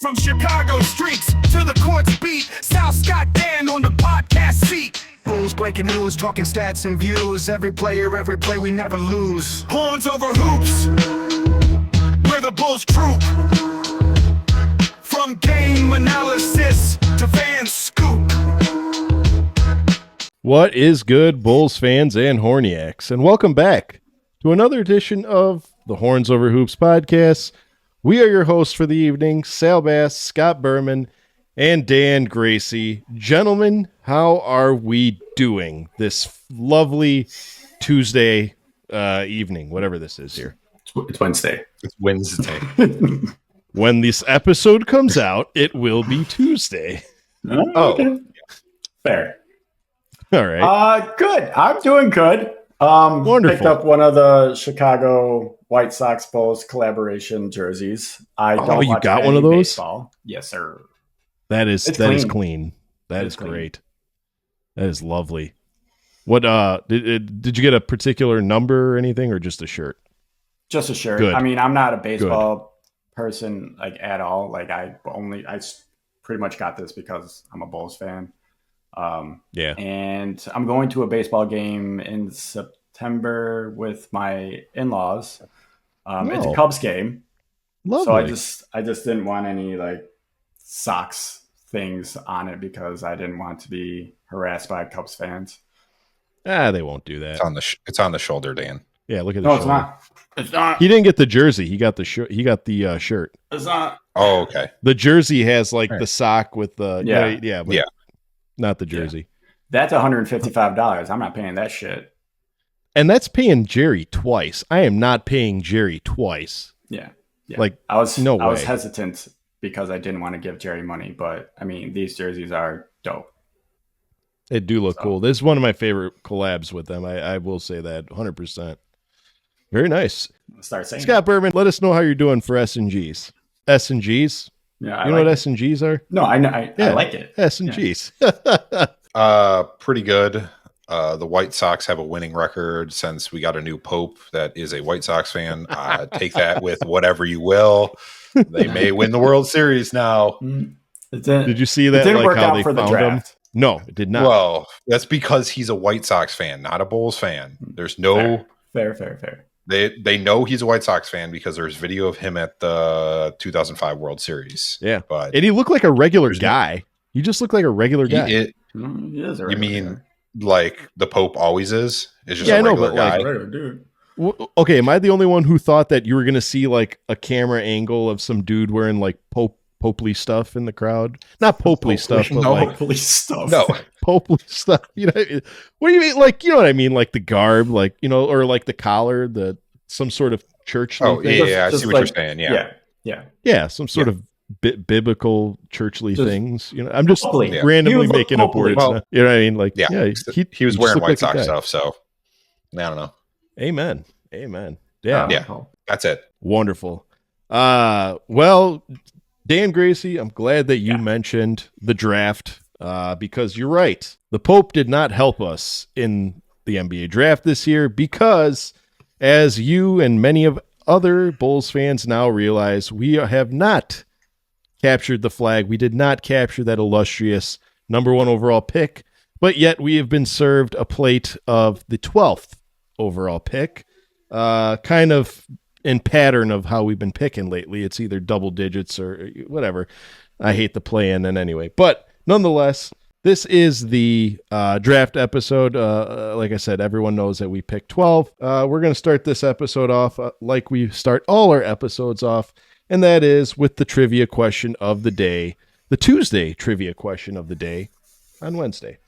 From Chicago streets to the courts beat, South Scott Dan on the podcast seat. Bulls breaking news, talking stats and views. Every player, every play, we never lose. Horns over hoops, we're the Bulls troop. From game analysis to fan scoop. What is good, Bulls fans and Horniacs? And welcome back to another edition of the Horns Over Hoops podcast. We are your hosts for the evening, Sal Bass, Scott Berman, and Dan Gracie. Gentlemen, how are we doing this lovely Tuesday evening, whatever this is here? It's Wednesday. It's Wednesday. When this episode comes out, it will be Tuesday. Okay. Fair. All right. Good. I'm doing good. Wonderful. Picked up one of the Chicago White Sox Bulls collaboration jerseys. I don't you watch got any one of those? baseball. Yes, sir. That is clean. clean. That It's is clean. great. That is lovely. What did you get a particular number or anything, or just a shirt? Just a shirt. Good. I mean, I'm not a baseball person like at all. Like I pretty much got this because I'm a Bulls fan. Yeah. And I'm going to a baseball game in September with my in-laws. It's a Cubs game. Lovely. So I just didn't want any like Sox things on it because I didn't want to be harassed by Cubs fans. They won't do that. It's on the shoulder, Dan. Yeah, look at the No, shoulder. it's not. He didn't get the jersey. He got the shirt. He got the shirt. It's not. Oh, okay. The jersey has like Right. the sock with the Yeah. but Yeah. not the jersey. That's $155. I'm not paying that shit. And that's paying Jerry twice. I am not paying Jerry twice. Yeah. Like, I was no I was way. hesitant because I didn't want to give Jerry money, but I mean these jerseys are dope. They do look So- cool. This is one of my favorite collabs with them. I will say that 100%. Very nice. I'll start saying Scott Berman, let us know how you're doing for S&Gs. S&Gs? that. Yeah, You know what S&Gs are? No, I know. I Yeah. like it. S&Gs. Pretty good. The White Sox have a winning record since we got a new pope that is a White Sox fan. Take that with whatever you will. They may win the World Series now. It didn't, Did you see it that? didn't Like work how out they for the found them? draft. No, it did not. Well, that's because he's a White Sox fan, not a Bulls fan. There's no Fair. they know he's a White Sox fan because there's video of him at the 2005 World Series. Yeah. But And he looked like a regular There's no- guy. He just looked like a regular guy. he Is a you regular mean guy. like the Pope always is? It's just Yeah, I a know, regular but, guy. like, Regular dude. Okay, am I the only one who thought that you were going to see like a camera angle of some dude wearing like Popely stuff in the crowd? Not Popely stuff, but no. like Police stuff. No, Popely stuff. You know, what do you mean? Like, you know what I mean? Like the garb, like, you know, or like the collar, some sort of churchly oh thing. yeah, I Just see what like- you're saying. Yeah. Yeah, some sort of biblical churchly Just- things. You know, I'm just Popely. Yeah. randomly You look making up Popely. words. Well, now. You know what I mean? Like, Yeah, he he was just wearing looked White like a Sox guy. stuff, so I don't know. Amen. Yeah. Yeah. That's it. Wonderful. Well, Dan Gracie, I'm glad that you mentioned the draft because you're right. The Pope did not help us in the NBA draft this year because, as you and many of other Bulls fans now realize, we have not captured the flag. We did not capture that illustrious number 1 overall pick, but yet we have been served a plate of the 12th overall pick. Kind of in pattern of how we've been picking lately. It's either double digits or whatever. I hate the play-in and anyway. But nonetheless, this is the draft episode. Like I said, everyone knows that we picked 12. We're going to start this episode off like we start all our episodes off, and that is with the trivia question of the day, the Tuesday trivia question of the day on Wednesday.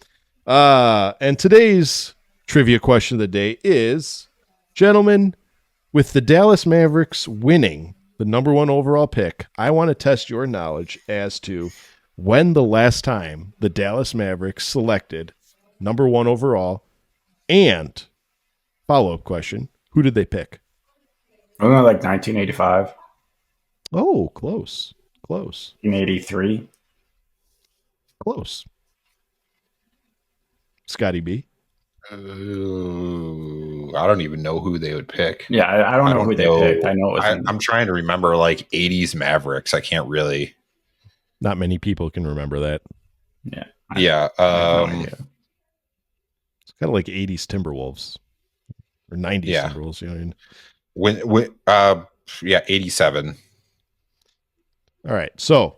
And today's trivia question of the day is, gentlemen, with the Dallas Mavericks winning the number 1 overall pick, I want to test your knowledge as to when the last time the Dallas Mavericks selected number 1 overall, and follow-up question, who did they pick? Wasn't it like 1985, Oh, close. 1983? Close. Scotty B. I don't even know who they would pick. Yeah, I don't know who they picked. I know it was. I'm trying to remember like 80s Mavericks. I can't really. Not many people can remember that. Yeah. Yeah. I have no idea. It's kind of like 80s Timberwolves or 90s Yeah. Timberwolves. You know, When 87. all right. So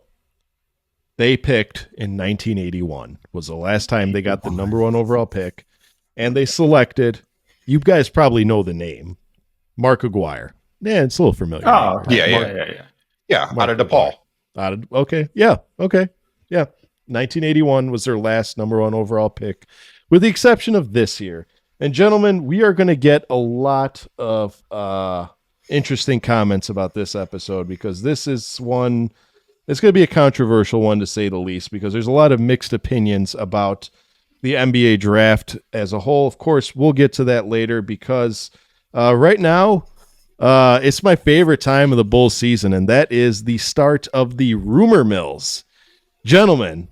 they picked in 1981 was the last time they got the number 1 overall pick. And they selected, you guys probably know the name, Mark Aguirre. Yeah, it's a little familiar. Oh, okay. Yeah, Mark out of DePaul. Okay. Yeah. 1981 was their last number 1 overall pick, with the exception of this year. And gentlemen, we are going to get a lot of interesting comments about this episode, because this is one, it's going to be a controversial one to say the least, because there's a lot of mixed opinions about the NBA draft as a whole. Of course, we'll get to that later, because right now, it's my favorite time of the Bulls season, and that is the start of the rumor mills. Gentlemen,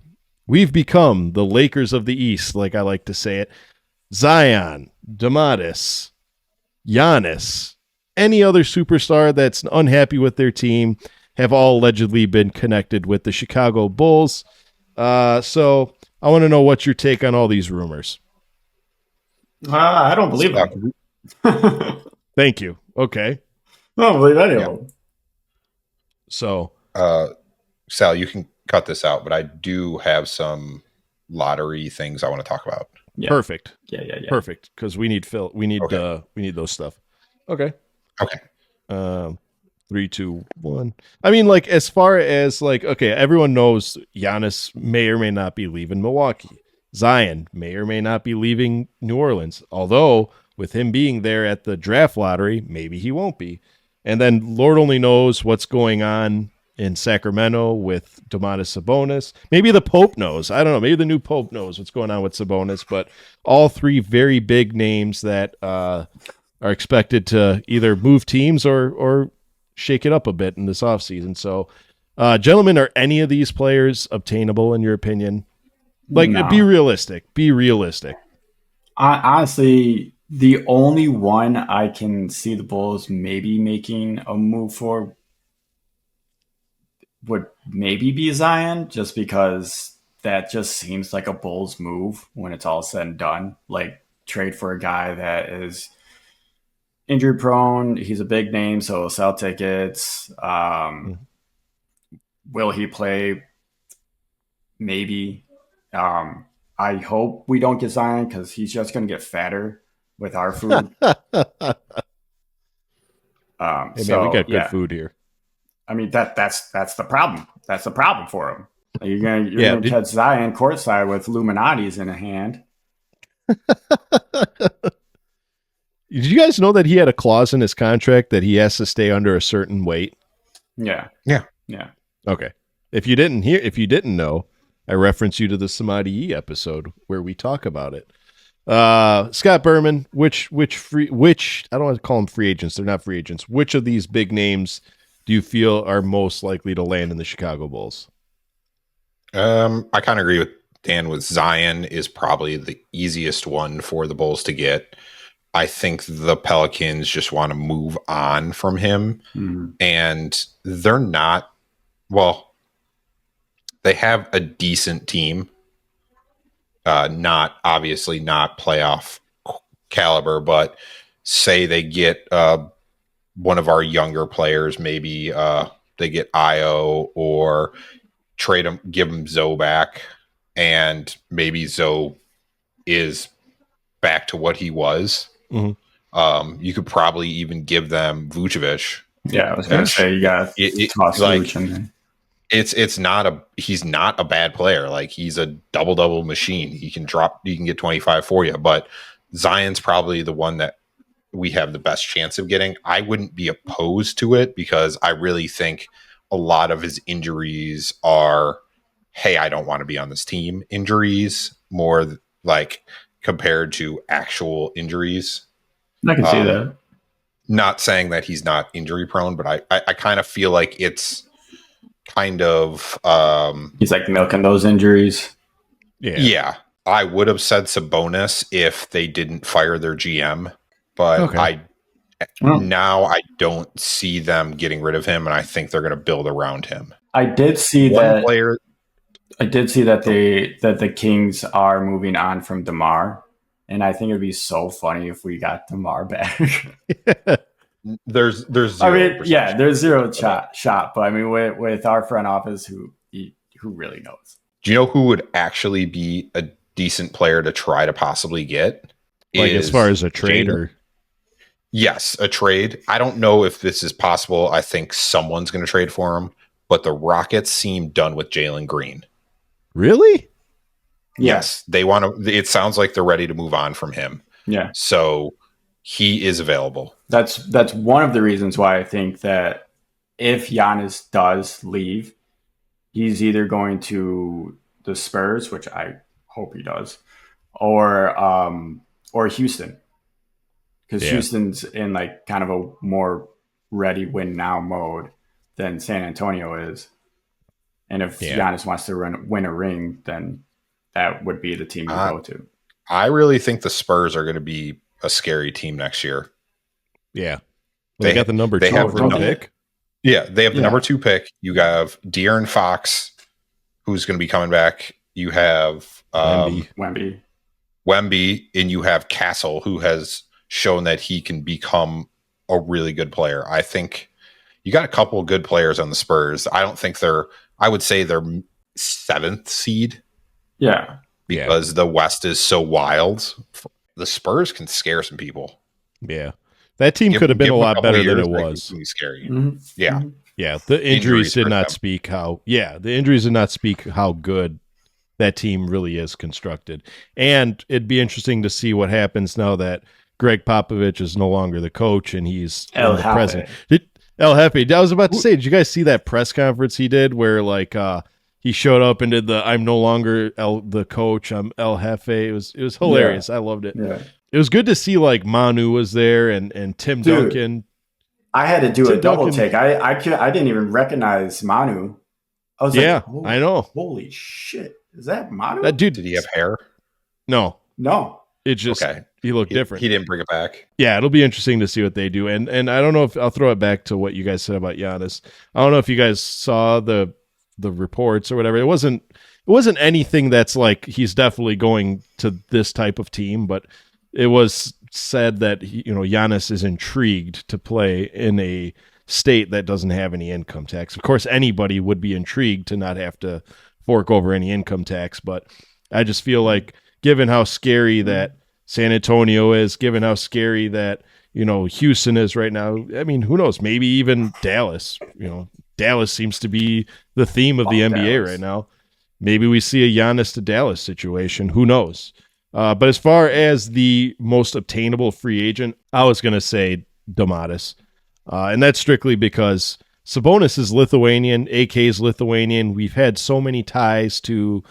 we've become the Lakers of the East, like I like to say it. Zion, DeMattis, Giannis, any other superstar that's unhappy with their team have all allegedly been connected with the Chicago Bulls. So I want to know what's your take on all these rumors. I don't believe them. Thank you. Okay. I don't believe any of them. So, Sal, you can cut this out, but I do have some lottery things I want to talk about. Yeah. Perfect. Yeah. Perfect. Because we need Phil. We need those stuff. Okay. 3, 2, 1. I mean, like, as far as like, okay, everyone knows Giannis may or may not be leaving Milwaukee. Zion may or may not be leaving New Orleans. Although with him being there at the draft lottery, maybe he won't be. And then Lord only knows what's going on in Sacramento with Domantas Sabonis. Maybe the Pope knows. I don't know. Maybe the new Pope knows what's going on with Sabonis. But all three very big names that are expected to either move teams or shake it up a bit in this offseason. So, gentlemen, are any of these players obtainable in your opinion? Like, No. Be realistic. Be realistic. Honestly, the only one I can see the Bulls maybe making a move for would maybe be Zion, just because that just seems like a Bulls move when it's all said and done. Like, trade for a guy that is injury prone. He's a big name, so he'll sell tickets. Will he play? Maybe. I hope we don't get Zion, because he's just going to get fatter with our food. Hey, man, we got good food here. I mean, that's the problem. That's the problem for him. You're gonna catch Zion courtside with Illuminati's in a hand. Did you guys know that he had a clause in his contract that he has to stay under a certain weight? Yeah. Okay. If you didn't know, I reference you to the Samadhi episode where we talk about it. Scott Berman, which I don't want to call them free agents. They're not free agents. Which of these big names do you feel are most likely to land in the Chicago Bulls? I kind of agree with Dan. With Zion is probably the easiest one for the Bulls to get. I think the Pelicans just want to move on from him, and they're not. Well, they have a decent team. Not playoff caliber, but say they get one of our younger players, maybe they get Io, or trade him, give him Zoe back, and maybe Zoe is back to what he was. You could probably even give them Vucevic. Yeah, I was going to say you got toss Vucevic in there. He's not a bad player. Like, he's a double machine. He can get 25 for you, but Zion's probably the one that we have the best chance of getting. I wouldn't be opposed to it, because I really think a lot of his injuries are, hey, I don't want to be on this team injuries, more like compared to actual injuries. I can see that. Not saying that he's not injury prone, but I kind of feel like it's kind of he's like milking those injuries. Yeah. I would have said Sabonis if they didn't fire their GM, but now I don't see them getting rid of him, and I think they're going to build around him. I did see one that player. I did see that the Kings are moving on from DeMar, and I think it'd be so funny if we got DeMar back. There's I 0% mean, yeah, there's zero for that. shot, but I mean, with our front office, who really knows? Do you know who would actually be a decent player to try to possibly get? Like as far as a Jalen. trader. Yes, a trade. I don't know if this is possible. I think someone's going to trade for him, but the Rockets seem done with Jalen Green. Really? Yes, they want to. It sounds like they're ready to move on from him. Yeah, So he is available. that's one of the reasons why I think that if Giannis does leave, he's either going to the Spurs, which I hope he does, or Houston, because Yeah. Houston's in like kind of a more ready win now mode than San Antonio is. And if Giannis wants to win a ring, then that would be the team to go to. I really think the Spurs are going to be a scary team next year. Yeah. Well, they got the number they 2 have overall the- pick. Yeah, they have the number 2 pick. You have De'Aaron Fox, who's going to be coming back. You have Wemby. Wemby, and you have Castle, who has shown that he can become a really good player. I think you got a couple of good players on the Spurs. I don't think I would say they're 7th seed. Yeah. Because the West is so wild. The Spurs can scare some people. Yeah. That team could have been a lot better than it was. Really scary. Mm-hmm. Yeah. Mm-hmm. Yeah. The injuries did not speak how good that team really is constructed. And it'd be interesting to see what happens now that Greg Popovich is no longer the coach and he's the president. El Jefe. I was about to say, did you guys see that press conference he did where like he showed up and did the "I'm no longer the coach, I'm El Jefe." It was hilarious. I loved it. Yeah. It was good to see like Manu was there and Tim Duncan. I had to do a double take. I didn't even recognize Manu. I was like, I know. Holy shit. Is that Manu? That dude, did he have hair? No. It just he looked different. He didn't bring it back. Yeah, it'll be interesting to see what they do. And I don't know if I'll throw it back to what you guys said about Giannis. I don't know if you guys saw the reports or whatever. It wasn't anything that's like he's definitely going to this type of team, but it was said that Giannis is intrigued to play in a state that doesn't have any income tax. Of course, anybody would be intrigued to not have to fork over any income tax, but I just feel like given how scary that San Antonio is, given how scary that Houston is right now, I mean, who knows? Maybe even Dallas. Dallas seems to be the theme of the NBA right now. Maybe we see a Giannis to Dallas situation. Who knows? But as far as the most obtainable free agent, I was going to say Domantas. And that's strictly because Sabonis is Lithuanian, AK is Lithuanian. We've had so many ties to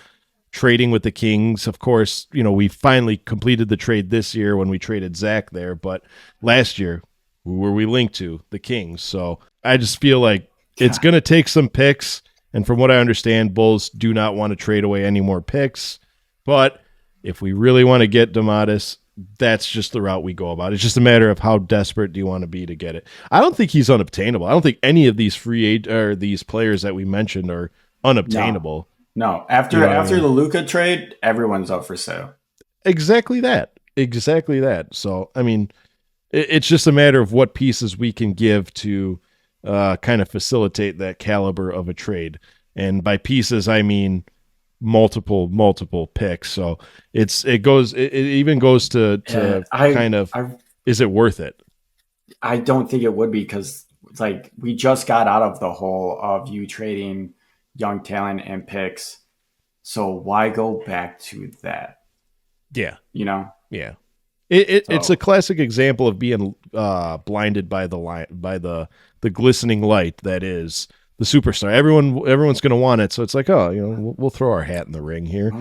trading with the Kings. Of course, we finally completed the trade this year when we traded Zach there. But last year, who were we linked to? The Kings. So I just feel like it's going to take some picks. And from what I understand, Bulls do not want to trade away any more picks. But if we really want to get Domantas, that's just the route we go about. It's just a matter of how desperate do you want to be to get it. I don't think he's unobtainable. I don't think any of these these players that we mentioned are unobtainable. No. After the Luka trade, everyone's up for sale. Exactly that. So, I mean, it's just a matter of what pieces we can give to kind of facilitate that caliber of a trade. And by pieces, I mean multiple picks. So it even goes to is it worth it? I don't think it would be, because it's like we just got out of the hole of you trading young talent and picks. So why go back to that? Yeah. Yeah. It's a classic example of being blinded by the glistening light that is the superstar. Everyone's going to want it, so it's like, we'll throw our hat in the ring here.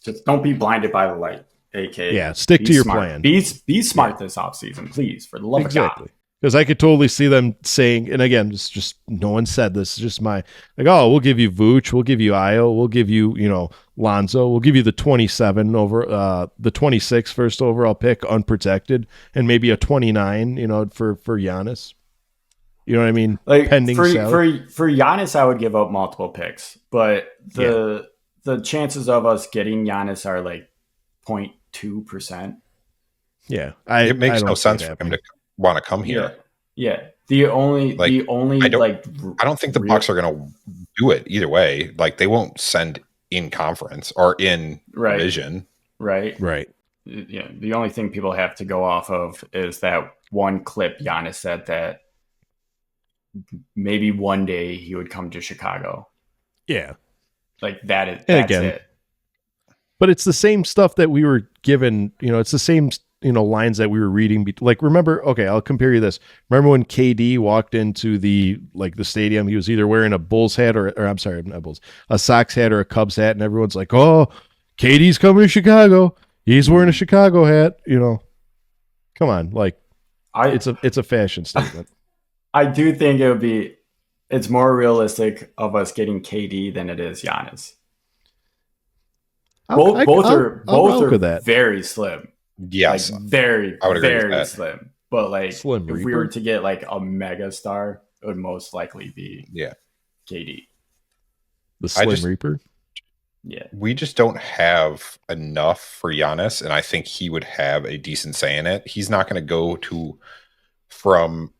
Just don't be blinded by the light, AK. Stick to your smart. plan. Be smart this offseason, please, for the love of God. Because I could totally see them saying, and again, it's just no one said this. It's just we'll give you Vooch, we'll give you Io, we'll give you, Lonzo, we'll give you the 27 over the 26 first overall pick unprotected, and maybe a 29, for Giannis. You know what I mean? Like pending for salary. For Giannis, I would give up multiple picks, but the the chances of us getting Giannis are like 0.2%. Yeah, It makes I no don't see it sense for him happening. to want to come here. Yeah. The only I don't like I don't think the Bucks are going to do it either way. Like they won't send in conference or in division. right. Right. The only thing people have to go off of is that one clip Giannis said that maybe one day he would come to Chicago. Yeah. Like that's again, it. But it's the same stuff that we were given, it's the same, lines that we were reading. Like, remember, okay, I'll compare you this. Remember when KD walked into the stadium, he was either wearing a Bulls hat or I'm sorry, not Bulls, a Sox hat or a Cubs hat. And everyone's like, oh, KD's coming to Chicago. He's wearing a Chicago hat, come on. Like it's a fashion statement. I do think it's more realistic of us getting KD than it is Giannis. Both are very slim. Yes, like very, I would agree with very that. slim. But like, Slim if Reaper? we were to get like a mega star, it would most likely be KD. The Slim Reaper. Yeah, we just don't have enough for Giannis, and I think he would have a decent say in it. He's not going to go from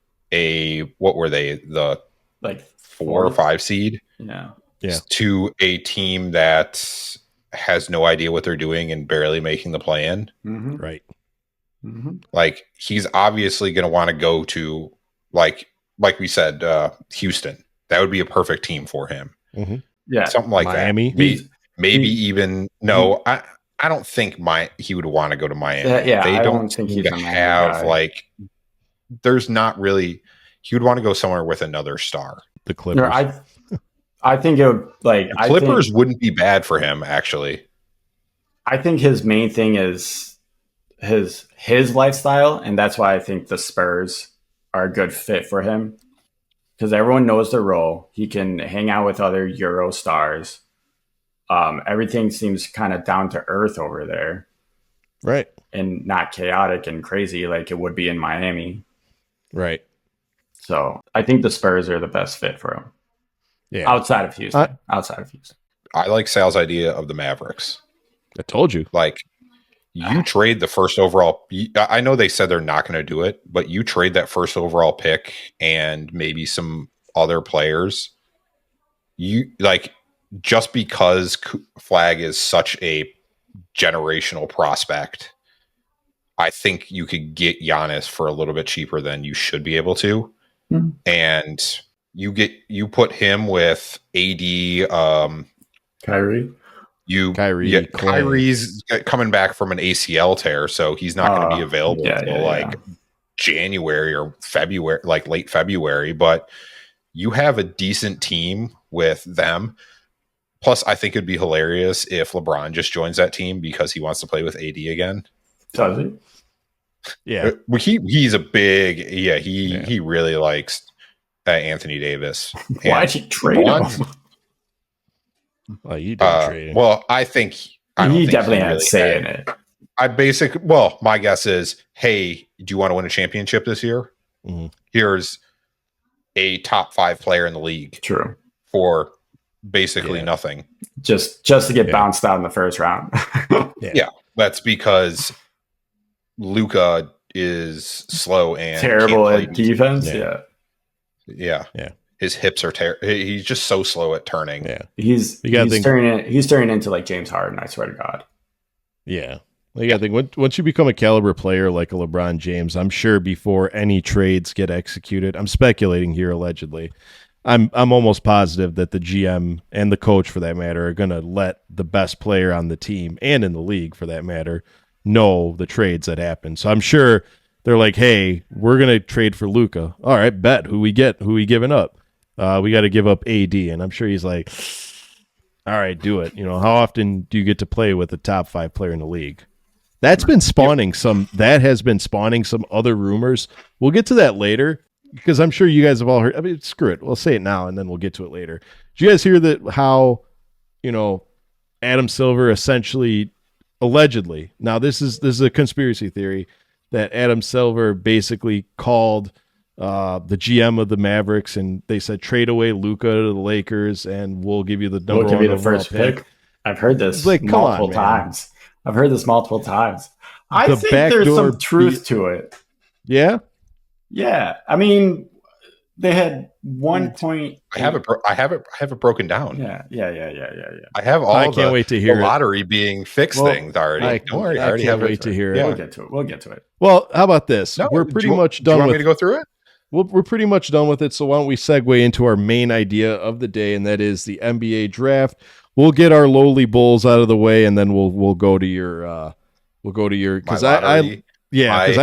what were they, the like 4 or 5 seed, yeah, to a team that has no idea what they're doing and barely making the play-in. Mm-hmm. Right. Mm-hmm. Like he's obviously going to want to go to like we said, Houston. That would be a perfect team for him. Mm-hmm. Yeah, something like Miami. That. Maybe even no. I don't think he would want to go to Miami. Yeah, they I don't think seem he's to a Miami have guy. like. There's not really. He would want to go somewhere with another star. The Clippers. I think it would like the Clippers wouldn't be bad for him actually. I think his main thing is his lifestyle, and that's why I think the Spurs are a good fit for him because everyone knows their role. He can hang out with other Euro stars. Everything seems kind of down to earth over there, right? And not chaotic and crazy like it would be in Miami, right? So I think the Spurs are the best fit for him. Yeah, outside of Houston. I like Sal's idea of the Mavericks. I told you. Like, you trade the first overall. I know they said they're not going to do it, but you trade that first overall pick and maybe some other players. You like just because Flag is such a generational prospect, I think you could get Giannis for a little bit cheaper than you should be able to, and you put him with AD, Kyrie. Kyrie's coming back from an ACL tear, so he's not going to be available until January or February, like late February. But you have a decent team with them. Plus, I think it'd be hilarious if LeBron just joins that team because he wants to play with AD again. Does he? Yeah, he's a big he really likes Anthony Davis. Why'd you trade him? Well, you didn't trade him. Well, I think he definitely had a say in it. My guess is, hey, do you want to win a championship this year? Mm-hmm. Here's a top 5 player in the league. True. For basically nothing. Just to get bounced out in the first round. Yeah. That's because Luka is slow and terrible at defense. Yeah. His hips are he's just so slow at turning. Yeah. He's turning into like James Harden, I swear to God. Yeah. You gotta think, once you become a caliber player like a LeBron James, I'm sure before any trades get executed, I'm speculating here allegedly, I'm almost positive that the GM and the coach, for that matter, are going to let the best player on the team and in the league, for that matter, know the trades that happen. So I'm sure they're like, hey, we're going to trade for Luka. All right, bet. Who we giving up? We got to give up AD. And I'm sure he's like, all right, do it. How often do you get to play with a top 5 player in the league? That has been spawning some other rumors. We'll get to that later, because I'm sure you guys have all heard. I mean, screw it. We'll say it now, and then we'll get to it later. Did you guys hear that? How, Adam Silver essentially, allegedly. Now this is a conspiracy theory that Adam Silver basically called the GM of the Mavericks, and they said trade away Luka to the Lakers, and we'll give you the first pick. I've heard this Like, come on, multiple man. times. I The think there's backdoor some truth to it. Yeah. Yeah. I mean, they had 1.8. I have it broken down. Yeah. I have all I can't wait to hear the it. lottery being fixed Well, things already. Don't worry, I already can't have wait it. to hear it. Yeah. We'll get to it. Well, how about this? No, We're pretty do you- much Do done you want with me to go through it? We're pretty much done with it. So why don't we segue into our main idea of the day, and that is the NBA draft. We'll get our lowly Bulls out of the way, and then we'll go to your because I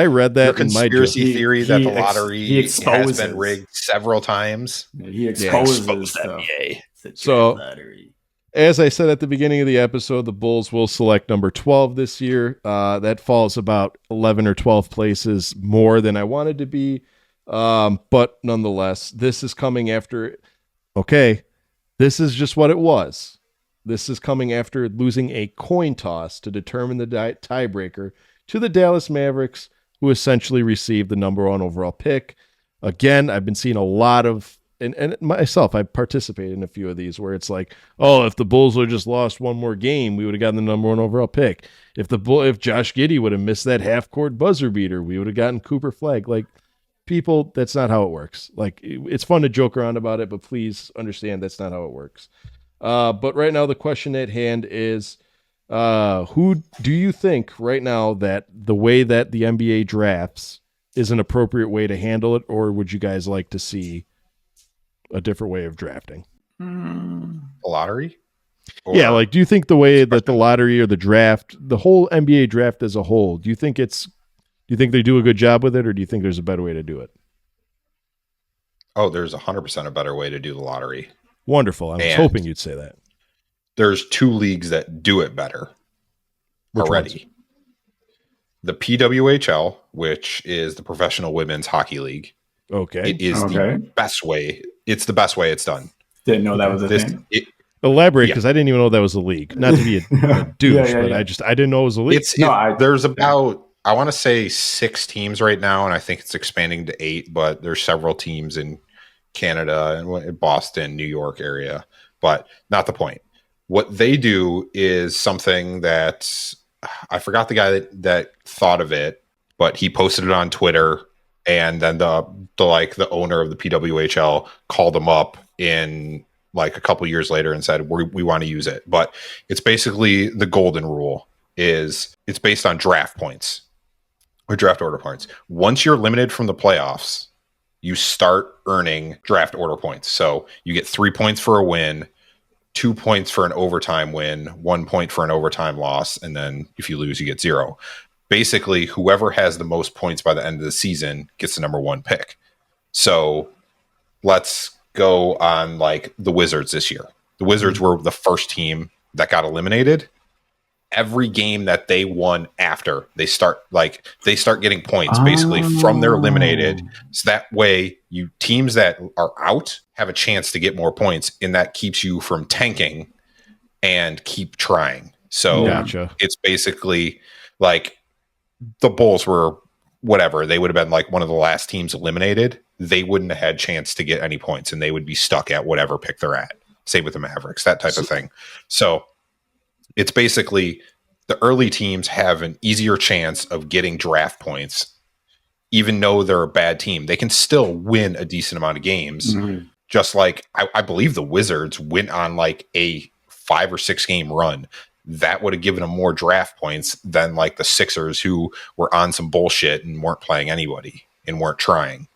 read that your in my conspiracy theory that the lottery he exposes. has been rigged several times. He exposes the the NBA. So- lottery. As I said at the beginning of the episode, the Bulls will select number 12 this year. That falls about 11 or 12 places more than I wanted to be. But nonetheless, this is coming after. Okay, this is just what it was. This is coming after losing a coin toss to determine the tiebreaker to the Dallas Mavericks, who essentially received the number 1 overall pick. Again, I've been seeing a lot of, and myself, I participated in a few of these where it's like, oh, if the Bulls would have just lost one more game, we would have gotten the number 1 overall pick. If Josh Giddey would have missed that half-court buzzer beater, we would have gotten Cooper Flagg. Like, people, that's not how it works. Like, it's fun to joke around about it, but please understand that's not how it works. But right now, the question at hand is, who do you think right now that the way that the NBA drafts is an appropriate way to handle it, or would you guys like to see a different way of drafting? The lottery? Yeah, like, do you think the way that the lottery or the draft, the whole NBA draft as a whole, do you think they do a good job with it, or do you think there's a better way to do it? Oh, there's 100% a better way to do the lottery. Wonderful. I was hoping you'd say that. There's 2 leagues that do it better already. Ones? The PWHL, which is the Professional Women's Hockey League. Okay. It is the best way. It's the best way it's done. Didn't know that was a thing. Elaborate, because I didn't even know that was a league. Not to be a douche, but I didn't know it was a league. There's about, I want to say 6 teams right now, and I think it's expanding to 8, but there's several teams in Canada and Boston, New York area, but not the point. What they do is something that I forgot the guy that thought of it, but he posted it on Twitter, and then the owner of the PWHL called him up in like a couple years later and said, we want to use it. But it's basically the golden rule is it's based on draft points or draft order points. Once you're eliminated from the playoffs, you start earning draft order points. So you get 3 points for a win, 2 points for an overtime win, 1 point for an overtime loss, and then if you lose, you get 0. Basically, whoever has the most points by the end of the season gets the number 1 pick. So let's go on like the Wizards this year. The Wizards were the first team that got eliminated. Every game that they won after they start getting points basically from their eliminated. So that way teams that are out have a chance to get more points, and that keeps you from tanking and keep trying. So Gotcha. It's basically like the Bulls were whatever. They would have been like one of the last teams eliminated. They wouldn't have had a chance to get any points, and they would be stuck at whatever pick they're at. Same with the Mavericks, that type of thing. So it's basically the early teams have an easier chance of getting draft points, even though they're a bad team. They can still win a decent amount of games. Mm-hmm. Just like I believe the Wizards went on like a 5 or 6 game run. That would have given them more draft points than like the Sixers, who were on some bullshit and weren't playing anybody and weren't trying.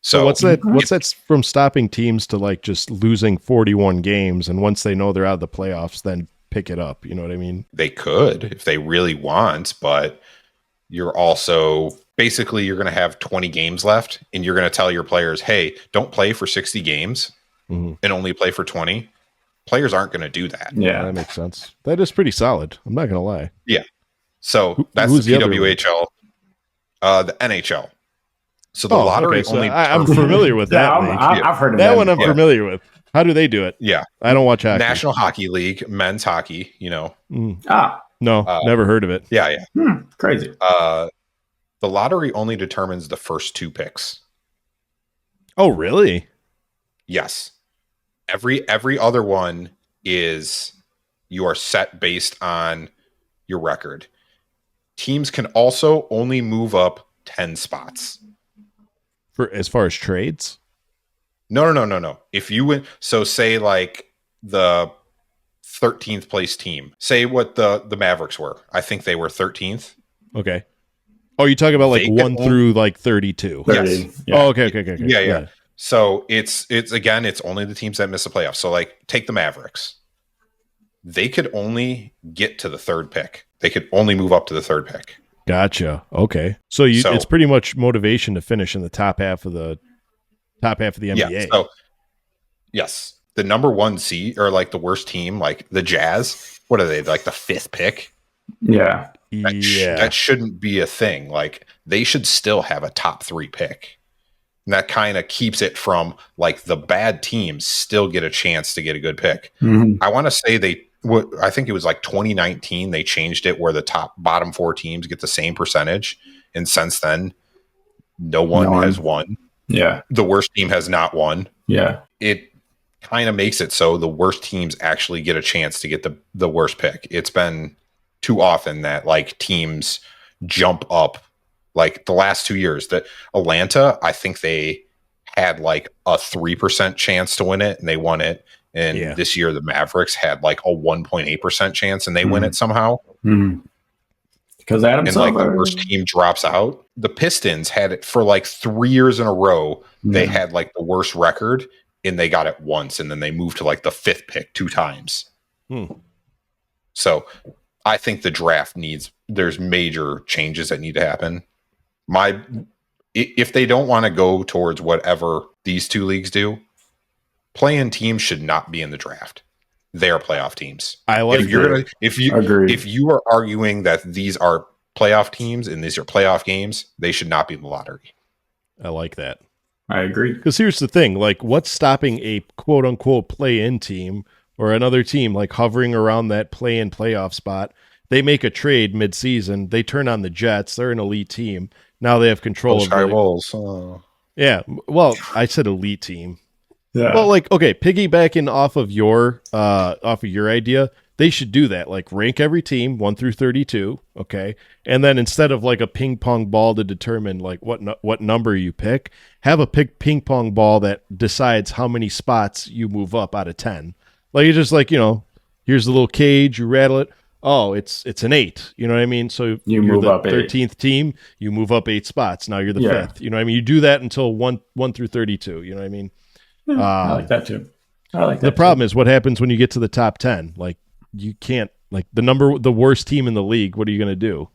So what's that from stopping teams to like just losing 41 games, and once they know they're out of the playoffs, then pick it up? You know what I mean? They could if they really want, but you're also basically you're going to have 20 games left, and you're going to tell your players, hey, don't play for 60 games and only play for 20. Players aren't going to do that. Yeah, that makes sense. That is pretty solid. I'm not going to lie. Yeah. So that's the PWHL, the NHL. So the lottery only. I'm familiar with that. I've heard of that one. I'm familiar with. How do they do it? Yeah, I don't watch hockey. National Hockey League, men's hockey. You know. No, never heard of it. Yeah. Crazy. The lottery only determines the first 2 picks. Oh, really? Yes. Every other one is You are set based on your record. Teams can also only move up 10 spots. For as far as trades? No. If you win, so say like the 13th place team, say what the Mavericks were. I think they were 13th. Okay. Oh, you're talking about like They 1 could through like 32. 30. Yes. Yeah. Oh, okay. Yeah. So it's again, it's only the teams that miss the playoffs. So like take the Mavericks. They could only get to the third pick. They could only move up to the third pick. Gotcha. Okay. So it's pretty much motivation to finish in the top half of the NBA. Yeah. So yes, the number 1 seed or like the worst team, like the Jazz. What are they? Like the 5th pick? Yeah. That shouldn't be a thing. Like they should still have a top 3 pick. And that kind of keeps it from like the bad teams still get a chance to get a good pick. Mm-hmm. I want to say I think it was like 2019, they changed it where the bottom 4 teams get the same percentage. And since then, no one has won. Yeah. The worst team has not won. Yeah. It kind of makes it so the worst teams actually get a chance to get the worst pick. It's been too often that like teams jump up. Like the last 2 years that Atlanta, I think they had like a 3% chance to win it and they won it. And this year the Mavericks had like a 1.8% chance and they win it somehow. Because Adam and Silver, like the worst team drops out. The Pistons had it for like 3 years in a row. They had like the worst record and they got it once. And then they moved to like the 5th pick 2 times. So I think the draft there's major changes that need to happen. If they don't want to go towards whatever these 2 leagues do, play-in teams should not be in the draft. They are playoff teams. I like if you are arguing that these are playoff teams and these are playoff games, they should not be in the lottery. I like that. I agree. Because here's the thing, like what's stopping a quote unquote play-in team or another team like hovering around that play-in playoff spot? They make a trade mid-season. They turn on the Jets. They're an elite team. Now they have control of the Wolves. Yeah. Well, I said elite team. Yeah. Well, like, okay, piggybacking off of your idea, they should do that. Like rank every team 1 through 32. Okay. And then instead of like a ping pong ball to determine like what number you pick, have a ping pong ball that decides how many spots you move up out of 10. Like it's just like, here's the little cage, you rattle it. Oh, it's an 8. You know what I mean? So you you're move the up 13th team, you move up 8 spots. Now you're the 5th. You know what I mean? You do that until 1 through 32. You know what I mean? I like that too. The problem is what happens when you get to the top 10. Like you can't like the worst team in the league. What are you going to do?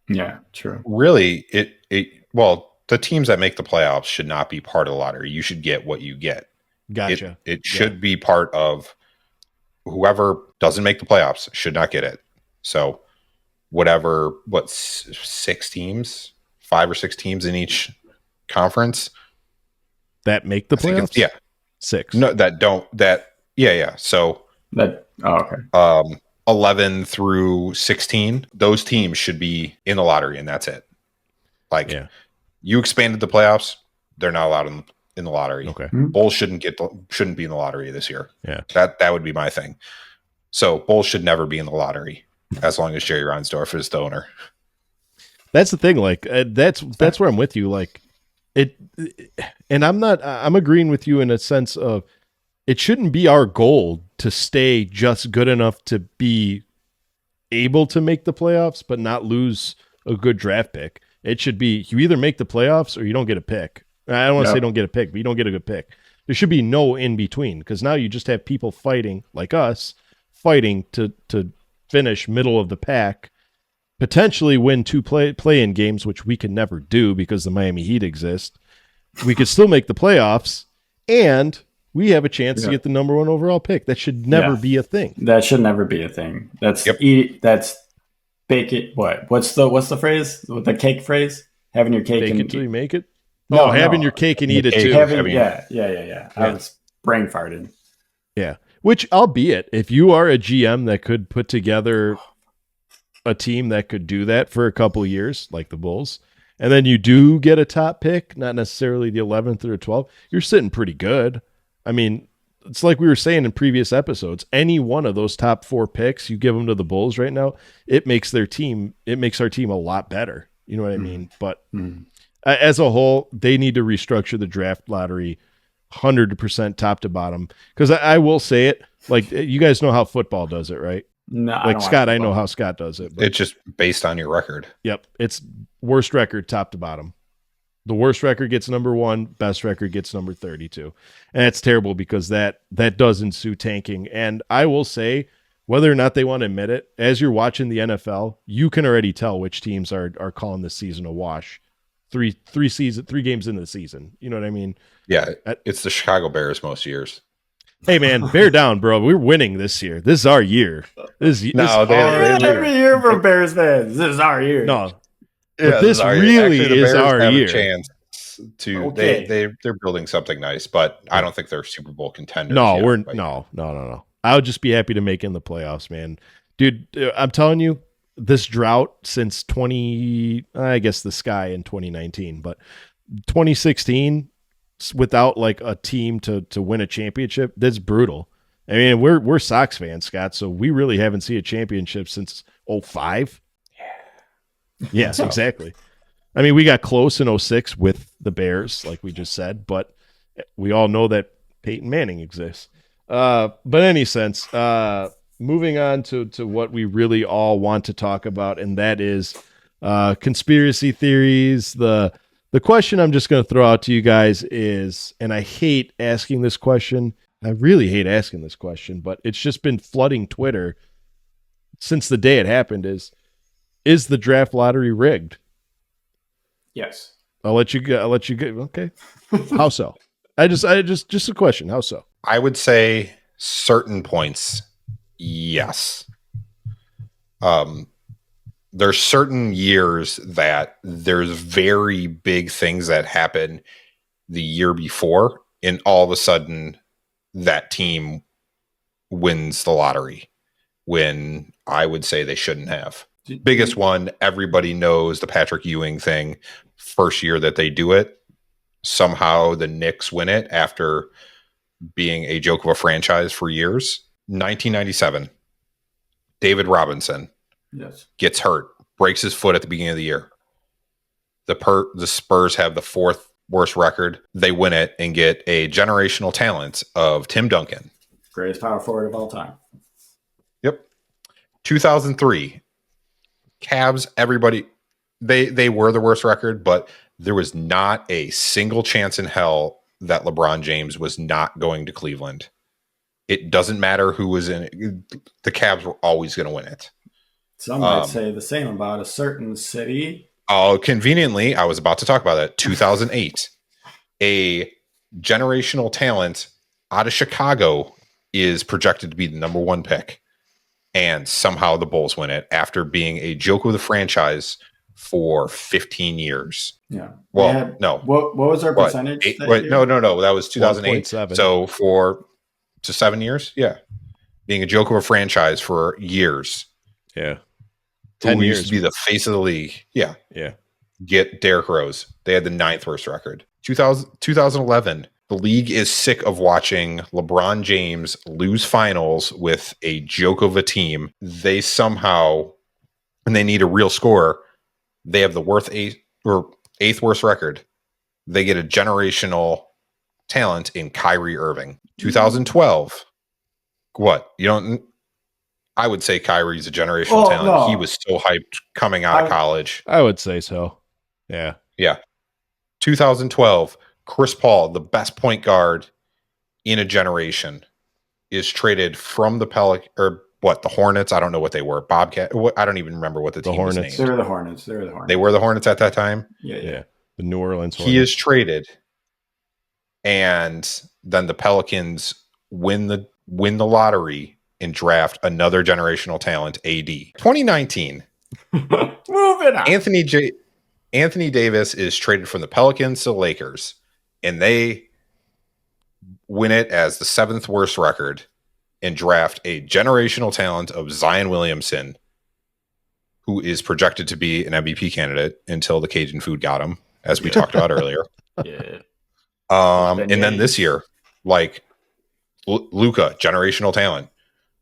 Yeah, true. Really, the teams that make the playoffs should not be part of the lottery. You should get what you get. Gotcha. It should be part of whoever doesn't make the playoffs should not get it. So whatever, 6 teams, 5 or 6 teams in each conference that make the playoffs? 6. No, that don't. So okay. 11 through 16, those teams should be in the lottery, and that's it. Like you expanded the playoffs, they're not allowed in the lottery. Okay. Bulls shouldn't be in the lottery this year. Yeah. That would be my thing. So Bulls should never be in the lottery as long as Jerry Reinsdorf is the owner. That's the thing. Like that's where I'm with you. Like and I'm agreeing with you in a sense of it shouldn't be our goal to stay just good enough to be able to make the playoffs, but not lose a good draft pick. It should be you either make the playoffs or you don't get a pick. I don't want to say don't get a pick, but you don't get a good pick. There should be no in between because now you just have people fighting like us, fighting to finish middle of the pack, potentially win 2 play-in games, which we can never do because the Miami Heat exist. We could still make the playoffs, and we have a chance to get the number 1 overall pick. That should never be a thing. That should never be a thing. That's that's bake it. What's the phrase? The cake phrase? Having your cake bake and it till you make it. No, having your cake and eat it too. Yeah. I was brain farted. Yeah. Which, albeit, if you are a GM that could put together a team that could do that for a couple of years, like the Bulls, and then you do get a top pick, not necessarily the 11th or 12th, you're sitting pretty good. I mean, it's like we were saying in previous episodes. Any one of those top 4 picks, you give them to the Bulls right now, it makes our team a lot better. You know what I mean? But as a whole, they need to restructure the draft lottery 100% top to bottom. Because I will say it, like, you guys know how football does it, right? No, Like Scott, I know how Scott does it. But It's just based on your record. yep, it's worst record top to bottom. The worst record gets number 1, best record gets number 32. And that's terrible because that does ensue tanking. And I will say, whether or not they want to admit it, as you're watching the NFL, you can already tell which teams are calling this season a wash. 3 games into the season. You know what I mean? Yeah, it's the Chicago Bears most years. Hey man, bear down, bro. We're winning this year. This is our year. Every year for Bears fans. This is our year. No, but this really is our year. Chance to they're building something nice, but I don't think they're Super Bowl contenders. No, yet, no. I would just be happy to make in the playoffs, man. Dude, I'm telling you, this drought since I guess the sky in 2019, but 2016 without like a team to win a championship, that's brutal. I mean, we're Sox fans, Scott, so we really haven't seen a championship since 05. Yes, exactly. I mean, we got close in 06 with the Bears, like we just said, but we all know that Peyton Manning exists. But in any sense, moving on to what we really all want to talk about, and that is conspiracy theories. The question I'm just going to throw out to you guys is, and I hate asking this question. I really hate asking this question, but it's just been flooding Twitter since the day it happened. Is the draft lottery rigged? Yes. I'll let you go. Okay. How so? I just a question. How so? I would say certain points, yes. There's certain years that there's very big things that happen the year before, and all of a sudden that team wins the lottery when I would say they shouldn't have. Biggest one, everybody knows the Patrick Ewing thing. First year that they do it, somehow the Knicks win it after being a joke of a franchise for years. 1997, David Robinson gets hurt, breaks his foot at the beginning of the year. The Spurs have the 4th worst record. They win it and get a generational talent of Tim Duncan. Greatest power forward of all time. Yep. 2003, Cavs, everybody, they were the worst record, but there was not a single chance in hell that LeBron James was not going to Cleveland. It doesn't matter who was in it. The Cavs were always going to win it. Some might say the same about a certain city. Oh, conveniently, I was about to talk about that. 2008, a generational talent out of Chicago is projected to be the number 1 pick. And somehow the Bulls win it after being a joke of the franchise for 15 years. Yeah. Well, no. What was our percentage? No. That was 2008. 1.7. So for 7 years, yeah, being a joke of a franchise for years. Yeah, 10 years to be the face of the league. Yeah. Get Derrick Rose. They had the 9th worst record. 2011. The league is sick of watching LeBron James lose finals with a joke of a team. They somehow, and they need a real scorer. They have the 8th worst record. They get a generational talent in Kyrie Irving. 2012. What? You don't? I would say Kyrie's a generational talent. No. He was so hyped coming out of college. I would say so. Yeah. 2012. Chris Paul, the best point guard in a generation, is traded from the the Hornets. I don't know what they were. Bobcat. I don't even remember what the team was named. They were the Hornets. They were the Hornets at that time. Yeah. The New Orleans Hornets. He is traded, and then the Pelicans win the lottery and draft another generational talent, AD. 2019. Moving on. Anthony Davis is traded from the Pelicans to the Lakers, and they win it as the 7th worst record and draft a generational talent of Zion Williamson, who is projected to be an MVP candidate until the Cajun food got him, as we talked about earlier. Yeah. And then this year, like Luka, generational talent,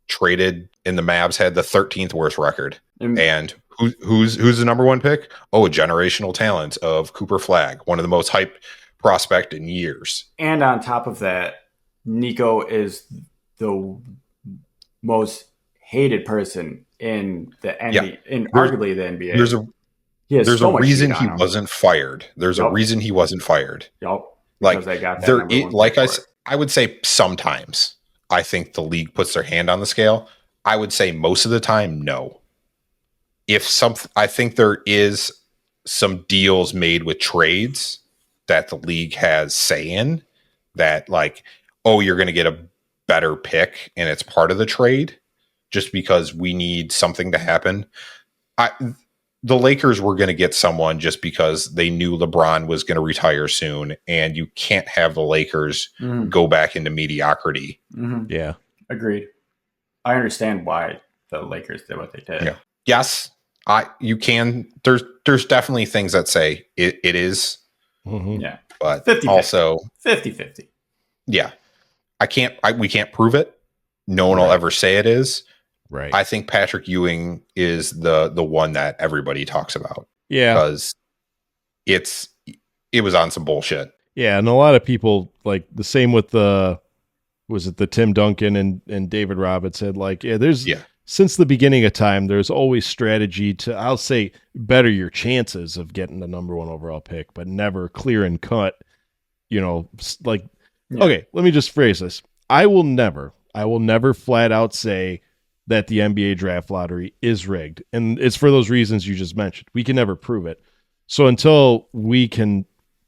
traded in the Mavs, had the 13th worst record. And who's the number one pick? Oh, a generational talent of Cooper Flagg, one of the most hyped prospect in years. And on top of that, Nico is the most hated person in the NBA, arguably the NBA. There's a reason he wasn't fired. There's a reason he wasn't fired. Yep. Like they got that I would say sometimes I think the league puts their hand on the scale. I would say most of the time, no. I think there is some deals made with trades that the league has say in that, like, oh, you're going to get a better pick and it's part of the trade just because we need something to happen. The Lakers were going to get someone just because they knew LeBron was going to retire soon, and you can't have the Lakers go back into mediocrity. Mm-hmm. Yeah. Agreed. I understand why the Lakers did what they did. Yeah. Yes, you can. There's definitely things that say it is. Mm-hmm. Yeah. But 50-50. also 50-50. Yeah. We can't prove it. No one will ever say it is. Right. I think Patrick Ewing is the one that everybody talks about. Yeah. Because it was on some bullshit. Yeah, and a lot of people, like, the same with the Tim Duncan and David Roberts said, like, since the beginning of time, there's always strategy to, I'll say, better your chances of getting the number one overall pick, but never clear and cut, like, okay, let me just phrase this. I will never flat out say that the NBA draft lottery is rigged. And it's for those reasons you just mentioned. We can never prove it. So until we can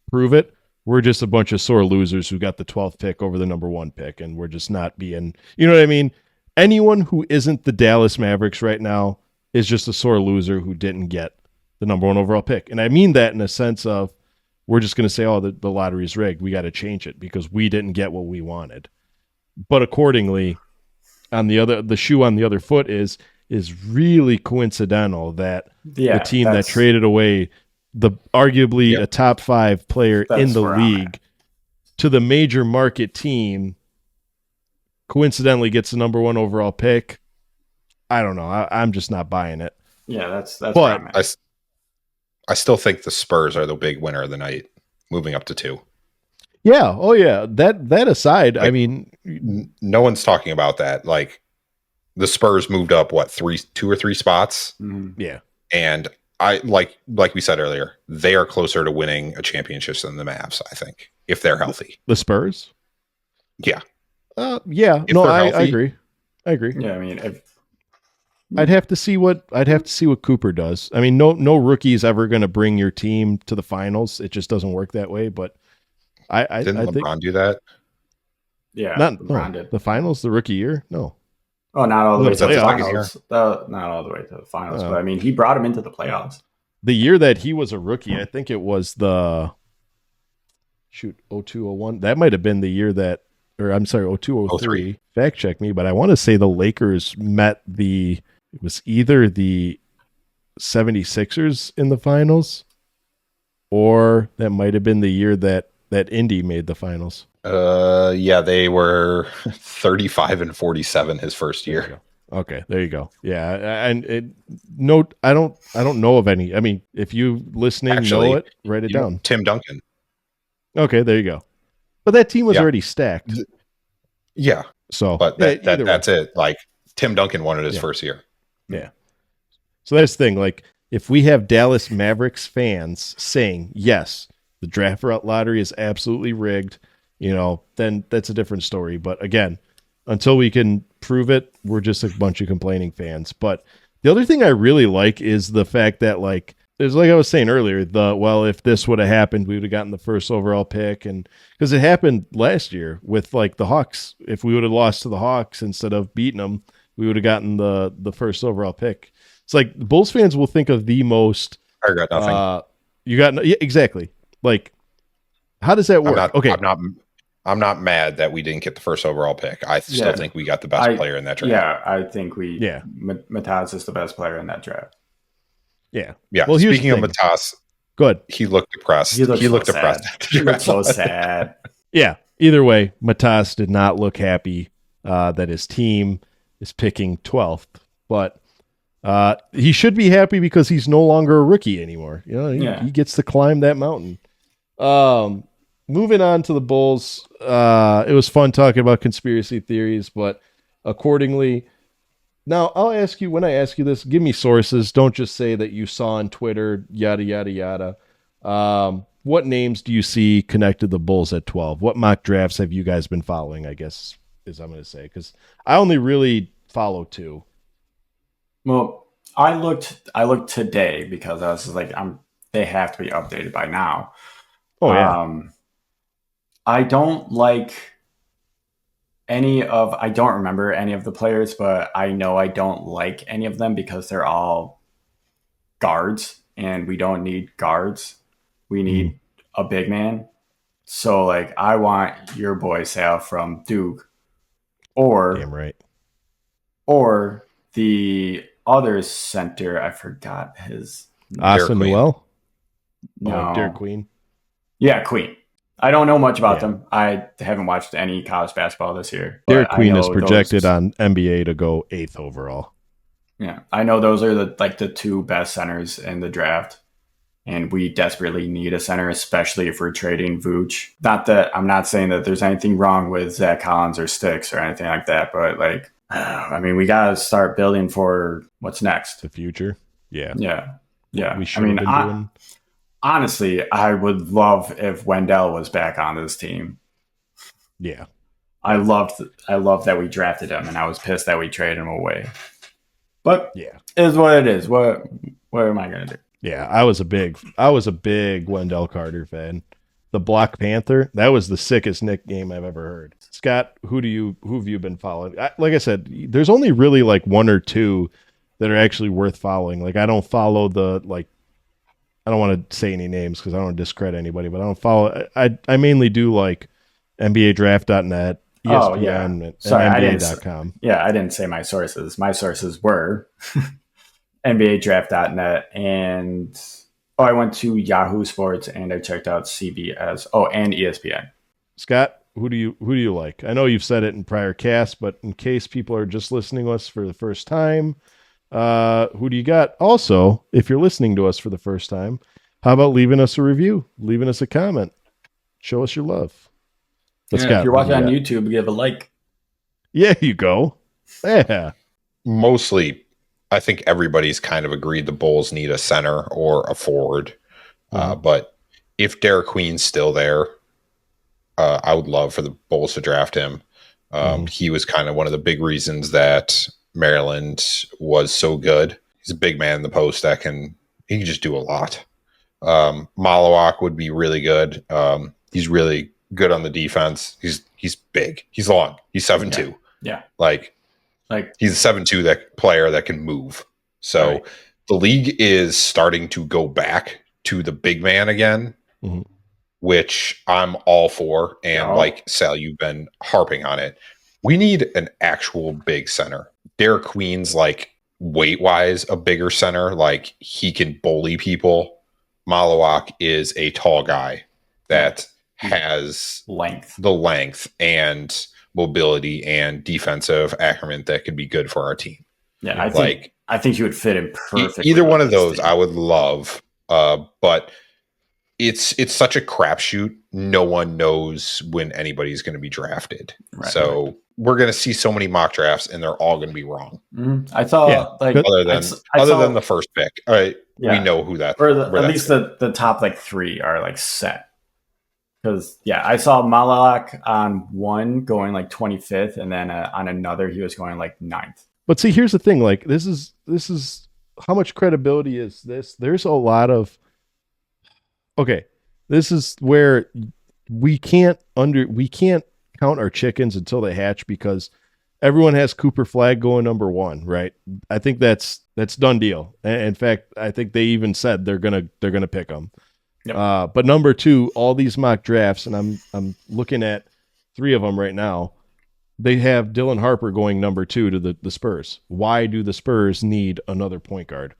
prove it, we're just a bunch of sore losers who got the 12th pick over the number one pick, and we're just not being, you know what I mean? Anyone who isn't the Dallas Mavericks right now is just a sore loser who didn't get the number one overall pick. And I mean that in a sense of we're just going to say, oh, the lottery's rigged. We got to change it because we didn't get what we wanted. But accordingly, the shoe on the other foot is really coincidental that the team that traded away the arguably a top 5 player in the league to the major market team coincidentally gets the number one overall pick. I don't know. I'm just not buying it. Yeah, that's. But I still think the Spurs are the big winner of the night, moving up to 2. Yeah. Oh, yeah. That aside, like, I mean, no one's talking about that. Like, the Spurs moved up 2 or 3 spots. Mm-hmm. Yeah, and I like we said earlier, they are closer to winning a championship than the Mavs. I think if they're healthy, the Spurs. Yeah. Yeah. No, I agree. Yeah, I mean, I'd have to see what Cooper does. I mean, no rookie is ever going to bring your team to the finals. It just doesn't work that way. But I didn't LeBron do that? Yeah, LeBron did. The finals, the rookie year. No. Oh, not all the way to the playoffs. finals. Not all the way to the finals, but I mean, he brought him into the playoffs. The year that he was a rookie, I think it was the 02-01. That might have been the year that, or I'm sorry, 02-03. Fact check me, but I want to say the Lakers met it was either the 76ers in the finals, or that might have been the year that Indy made the finals. Yeah, they were 35-47 his first year. Okay, there you go. Yeah, and I don't know of any. I mean, if you listening know it, write it down. Tim Duncan. Okay, there you go. But that team was already stacked. Yeah. So, but that's it. Like, Tim Duncan won it his first year. Yeah. So that's the thing. Like, if we have Dallas Mavericks fans saying yes, the draft lottery is absolutely rigged, then that's a different story. But again, until we can prove it, we're just a bunch of complaining fans. But the other thing I really like is the fact that, like, it's like I was saying earlier, if this would have happened, we would have gotten the first overall pick. And because it happened last year with, like, the Hawks. If we would have lost to the Hawks instead of beating them, we would have gotten the first overall pick. It's like Bulls fans will think of the most. I got nothing. Exactly. Like, how does that work? I'm not mad that we didn't get the first overall pick. I still think we got the best player in that draft. Yeah, I think Mataz is the best player in that draft. Yeah. Yeah. Well, speaking of Mataz, good. He looked depressed. He looked depressed. He looked so sad. Yeah. either way, Matas did not look happy that his team is picking 12th, but he should be happy because he's no longer a rookie anymore. You know, he gets to climb that mountain. Moving on to the Bulls, it was fun talking about conspiracy theories, but accordingly, now I'll ask you, when I ask you this, give me sources. Don't just say that you saw on Twitter, yada, yada, yada. What names do you see connected the Bulls at 12? What mock drafts have you guys been following, I guess, is I'm going to say, because I only really follow 2. Well, I looked today because I was just like, they have to be updated by now. Oh yeah. I don't like I don't remember any of the players, but I know I don't like any of them because they're all guards and we don't need guards. We need a big man. So like, I want your boy Sal from Duke Damn right. or the other center. I forgot his name. Asa Newell? No. Derek Queen? Yeah, Queen. I don't know much about them. I haven't watched any college basketball this year. Derek Queen is projected on NBA to go 8th overall. Yeah, I know those are the 2 best centers in the draft, and we desperately need a center, especially if we're trading Vooch. Not that I'm not saying that there's anything wrong with Zach Collins or Sticks or anything like that, but like, I mean, we got to start building for what's next. The future. Yeah. Yeah. We should have been doing. Honestly, I would love if Wendell was back on this team. Yeah. I loved that we drafted him, and I was pissed that we traded him away. But yeah, it is what it is. What am I gonna do? Yeah, I was a big Wendell Carter fan. The Black Panther, that was the sickest nickname I've ever heard. Scott, who have you been following? Like I said, there's only really like 1 or 2 that are actually worth following. Like I don't follow I don't want to say any names because I don't want to discredit anybody, but I don't follow. I mainly do like NBADraft.net, ESPN, and NBA.com. I didn't say my sources. My sources were NBADraft.net and I went to Yahoo Sports and I checked out CBS. Oh, and ESPN. Scott, who do you like? I know you've said it in prior casts, but in case people are just listening to us for the first time, who do you got? Also, if you're listening to us for the first time, how about leaving us a review, leaving us a comment, show us your love. If you're watching on YouTube, give a like. Yeah, you go. Yeah. Mostly, I think everybody's kind of agreed the Bulls need a center or a forward. But if Derek Queen's still there, I would love for the Bulls to draft him. He was kind of one of the big reasons that Maryland was so good. He's a big man in the post he can just do a lot. Malawak would be really good. He's really good on the defense. He's big. He's long. He's 7'2". Yeah. Like he's a 7'2" player that can move. So the league is starting to go back to the big man again, which I'm all for. And like Sal, you've been harping on it. We need an actual big center. Derek Queen's like weight-wise a bigger center. Like he can bully people. Malawak is a tall guy that has the length and mobility and defensive acumen that could be good for our team. Yeah, I think he would fit in perfectly. Either one of those I would love, but it's such a crapshoot. No one knows when anybody's going to be drafted. We're going to see so many mock drafts, and they're all going to be wrong. I thought other than the first pick, we know who that, or at least the top 3 are set. Because I saw Malak on 1 going 25th, and then on another he was going 9th. But see, here's the thing: this is how much credibility is this? There's a lot of this is where we can't count our chickens until they hatch because everyone has Cooper Flagg going number 1, right? I think that's done deal. In fact, I think they even said they're gonna pick him. Yep. But number 2, all these mock drafts, and I'm looking at 3 of them right now. They have Dylan Harper going number 2 to the Spurs. Why do the Spurs need another point guard?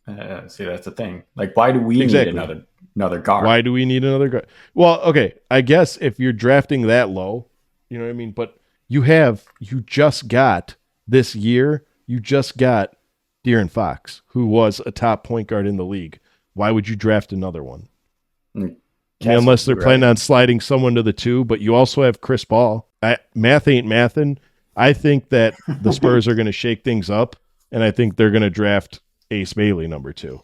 See, that's the thing. Like, why do we Exactly. need another guard? Why do we need another guard? Well, okay, I guess if you're drafting that low, you know what I mean? But you just got this year, you just got De'Aaron Fox, who was a top point guard in the league. Why would you draft another one? I mean, unless they're planning on sliding someone to the 2, but you also have Chris Paul. Math ain't mathin'. I think that the Spurs are going to shake things up, and I think they're going to draft Ace Bailey number 2.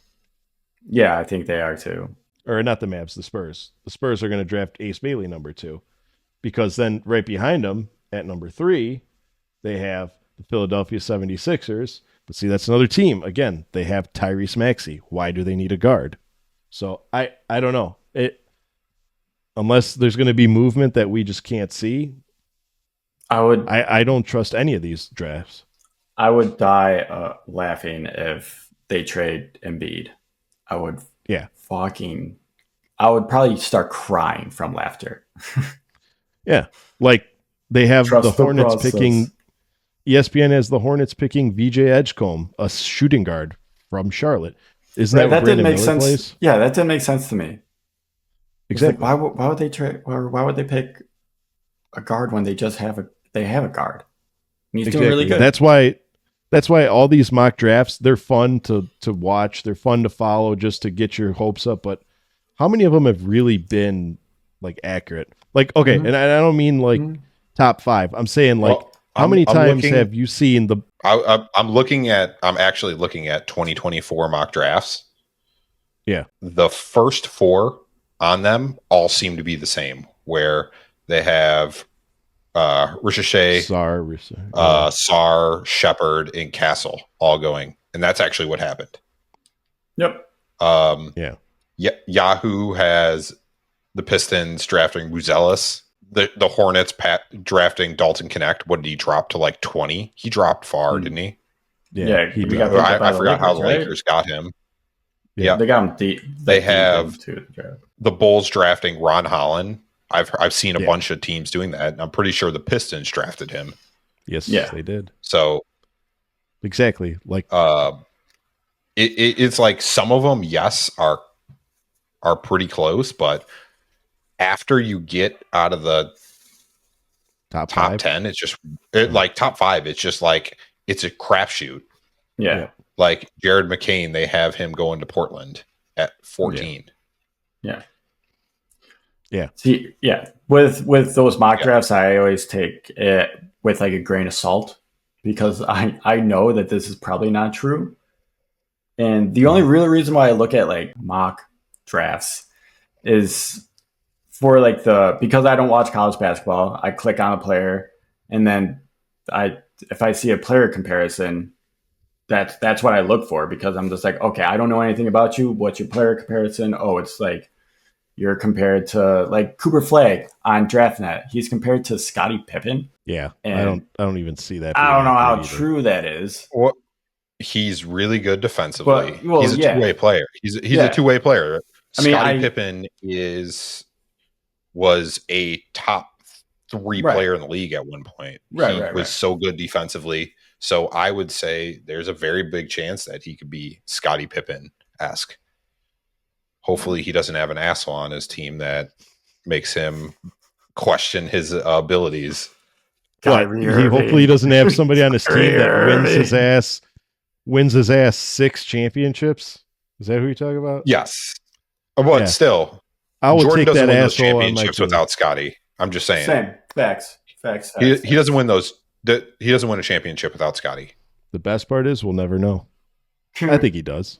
Yeah, I think they are too. Or not the Mavs, the Spurs. The Spurs are going to draft Ace Bailey number 2, because then right behind them at number 3, they have the Philadelphia 76ers. But see, that's another team. Again, they have Tyrese Maxey. Why do they need a guard? So I don't know. Unless there's going to be movement that we just can't see, I don't trust any of these drafts. I would die laughing if they trade Embiid. I would probably start crying from laughter. Yeah. Like they have Trust the Hornets process. picking, ESPN has the Hornets picking VJ Edgecombe, a shooting guard from Charlotte. Isn't that what didn't Brandon make Miller sense. plays? Yeah, that didn't make sense to me. Exactly. Like, why would they trade? Why would they pick a guard when they just have a guard? And he's doing really good. That's why all these mock drafts, they're fun to watch. They're fun to follow just to get your hopes up. But how many of them have really been like accurate? Like, okay, and I don't mean like top 5. I'm saying like how many times have you seen the I'm actually looking at 2024 mock drafts. Yeah. The first 4 on them all seem to be the same, where they have Ricochet, Sarr, Shepard, and Castle all going, and that's actually what happened. Yep. Yahoo has the Pistons drafting Buzelis, the Hornets drafting Dalton Connect. What did he drop to, like 20? He dropped far, didn't he? Yeah, I forgot how the Lakers got him. Yeah, they got him deep. They have the Bulls drafting Ron Holland. I've seen a bunch of teams doing that, and I'm pretty sure the Pistons drafted him. Yes, they did. So exactly, like it's like some of them, yes, are pretty close, but after you get out of the top 10, it's just like top 5. It's just like it's a crapshoot. Yeah. Like Jared McCain, they have him going to Portland at 14. Yeah. Yeah. See, with those mock drafts, I always take it with like a grain of salt because I know that this is probably not true. And the only real reason why I look at like mock drafts is for like because I don't watch college basketball, I click on a player and then if I see a player comparison, that's what I look for, because I'm just like, okay, I don't know anything about you. What's your player comparison? Oh, it's like you're compared to like Cooper Flagg on DraftNet. He's compared to Scottie Pippen. Yeah, and I don't even see that. I don't know how true that is. Well, he's really good defensively. But, he's a two-way player. He's a two-way player. I mean, Scottie Pippen was a top 3 player in the league at one point. He was so good defensively. So I would say there's a very big chance that he could be Scottie Pippen-esque. Hopefully he doesn't have an asshole on his team that makes him question his abilities. Hopefully he doesn't have somebody on his team that wins his ass 6 championships. Is that who you're talking about? Yes. But still, I would Jordan take doesn't that win those asshole championships without Scottie. I'm just saying. Same. Facts. He doesn't win those. He doesn't win a championship without Scottie. The best part is we'll never know. I think he does.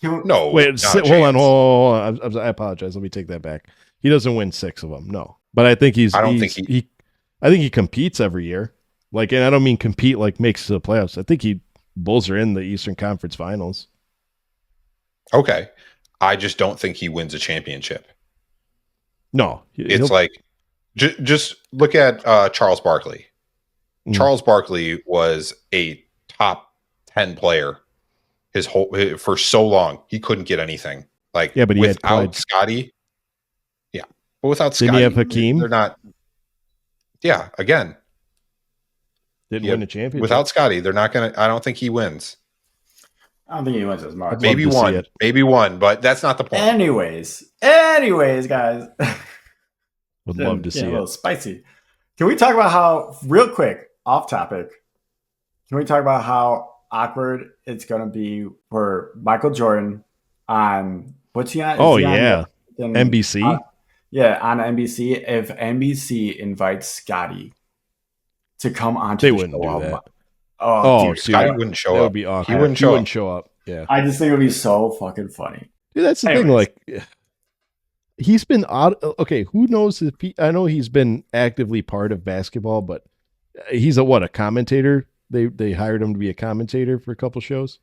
No. Wait, hold on. I apologize. Let me take that back. He doesn't win 6 of them. No. But I think I think he competes every year. Like, and I don't mean compete like makes the playoffs. I think Bulls are in the Eastern Conference Finals. Okay. I just don't think he wins a championship. No. It's like just look at Charles Barkley. Charles Barkley was a top 10 player for so long. He couldn't get anything. Like, but without Scottie. Yeah. But without Scottie, didn't he have Hakeem? They're not. Yeah, again. Didn't win a championship. Without Scottie, they're not going to. I don't think he wins. I don't think he wins as much. Maybe to see one. it. Maybe one, but that's not the point. Anyways, guys. Would love to see a little it. spicy. Can we talk about how, real quick, off topic, can we talk about how awkward it's going to be for Michael Jordan on, what's he on? Oh, Is he on yeah. NBC? on NBC. If NBC invites Scotty to come onto They the wouldn't show. do that. Oh, dude, Scotty wouldn't show That up. would be awkward. He wouldn't show up. Yeah. I just think it would be so fucking funny. Dude, that's the thing. Anyways. Like, he's been odd. Okay, who knows? I know he's been actively part of basketball, but he's a commentator. They hired him to be a commentator for a couple shows.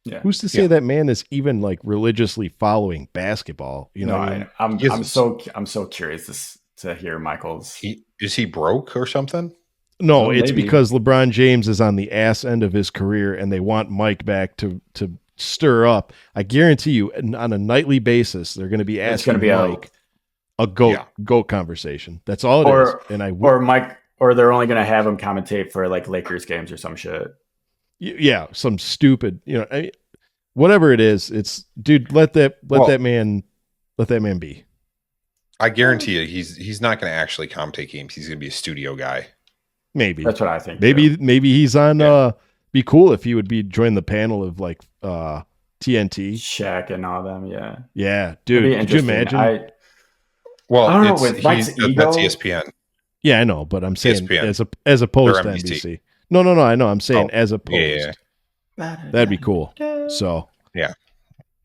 Yeah. Who's to say that man is even like religiously following basketball? You know, I'm so curious to hear Michael's. Is he broke or something? No, Oh, it's maybe. because LeBron James is on the ass end of his career, and they want Mike back to stir up. I guarantee you, on a nightly basis, they're going to be It's asking gonna be Mike a goat conversation. That's all it is. And or they're only gonna have him commentate for like Lakers games or some shit. yeah, some stupid, whatever it is. It's dude, let that man be. I guarantee you, he's not going to actually commentate games. He's going to be a studio guy. Maybe That's what I think. Maybe he's on. Yeah. Be cool if he would join the panel of like TNT, Shaq and all them. Yeah, Yeah, It'd be dude, could you interesting. imagine? Well, I don't know, with Mike's that's ego- ESPN. Yeah, I know, but I'm saying ESPN. as opposed to Or NBC. NBC. No, I know. I'm saying as opposed. Yeah. That'd be cool. So Yeah.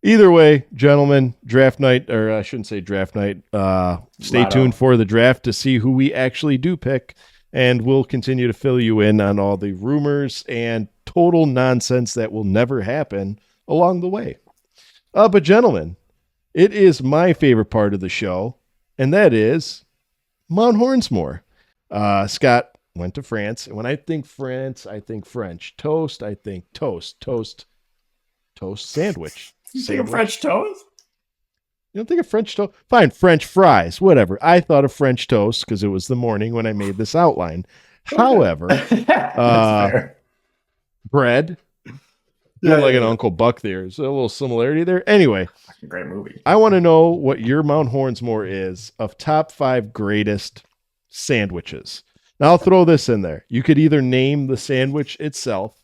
Either way, gentlemen, draft night, or I shouldn't say draft night. Stay tuned for the draft to see who we actually do pick, and we'll continue to fill you in on all the rumors and total nonsense that will never happen along the way. But gentlemen, it is my favorite part of the show, and that is Mount Hornsmore. Scott went to France, and when I think France, I think French toast. I think toast sandwich. You think of French toast? You don't think of French toast? Fine, French fries, whatever. I thought of French toast because it was the morning when I made this outline. However, That's fair. bread, like an Uncle Buck there. Is there a little similarity there? Anyway, Great movie. I want to know what your Mount Hornsmore is of top 5 greatest sandwiches. Now, I'll throw this in there. You could either name the sandwich itself,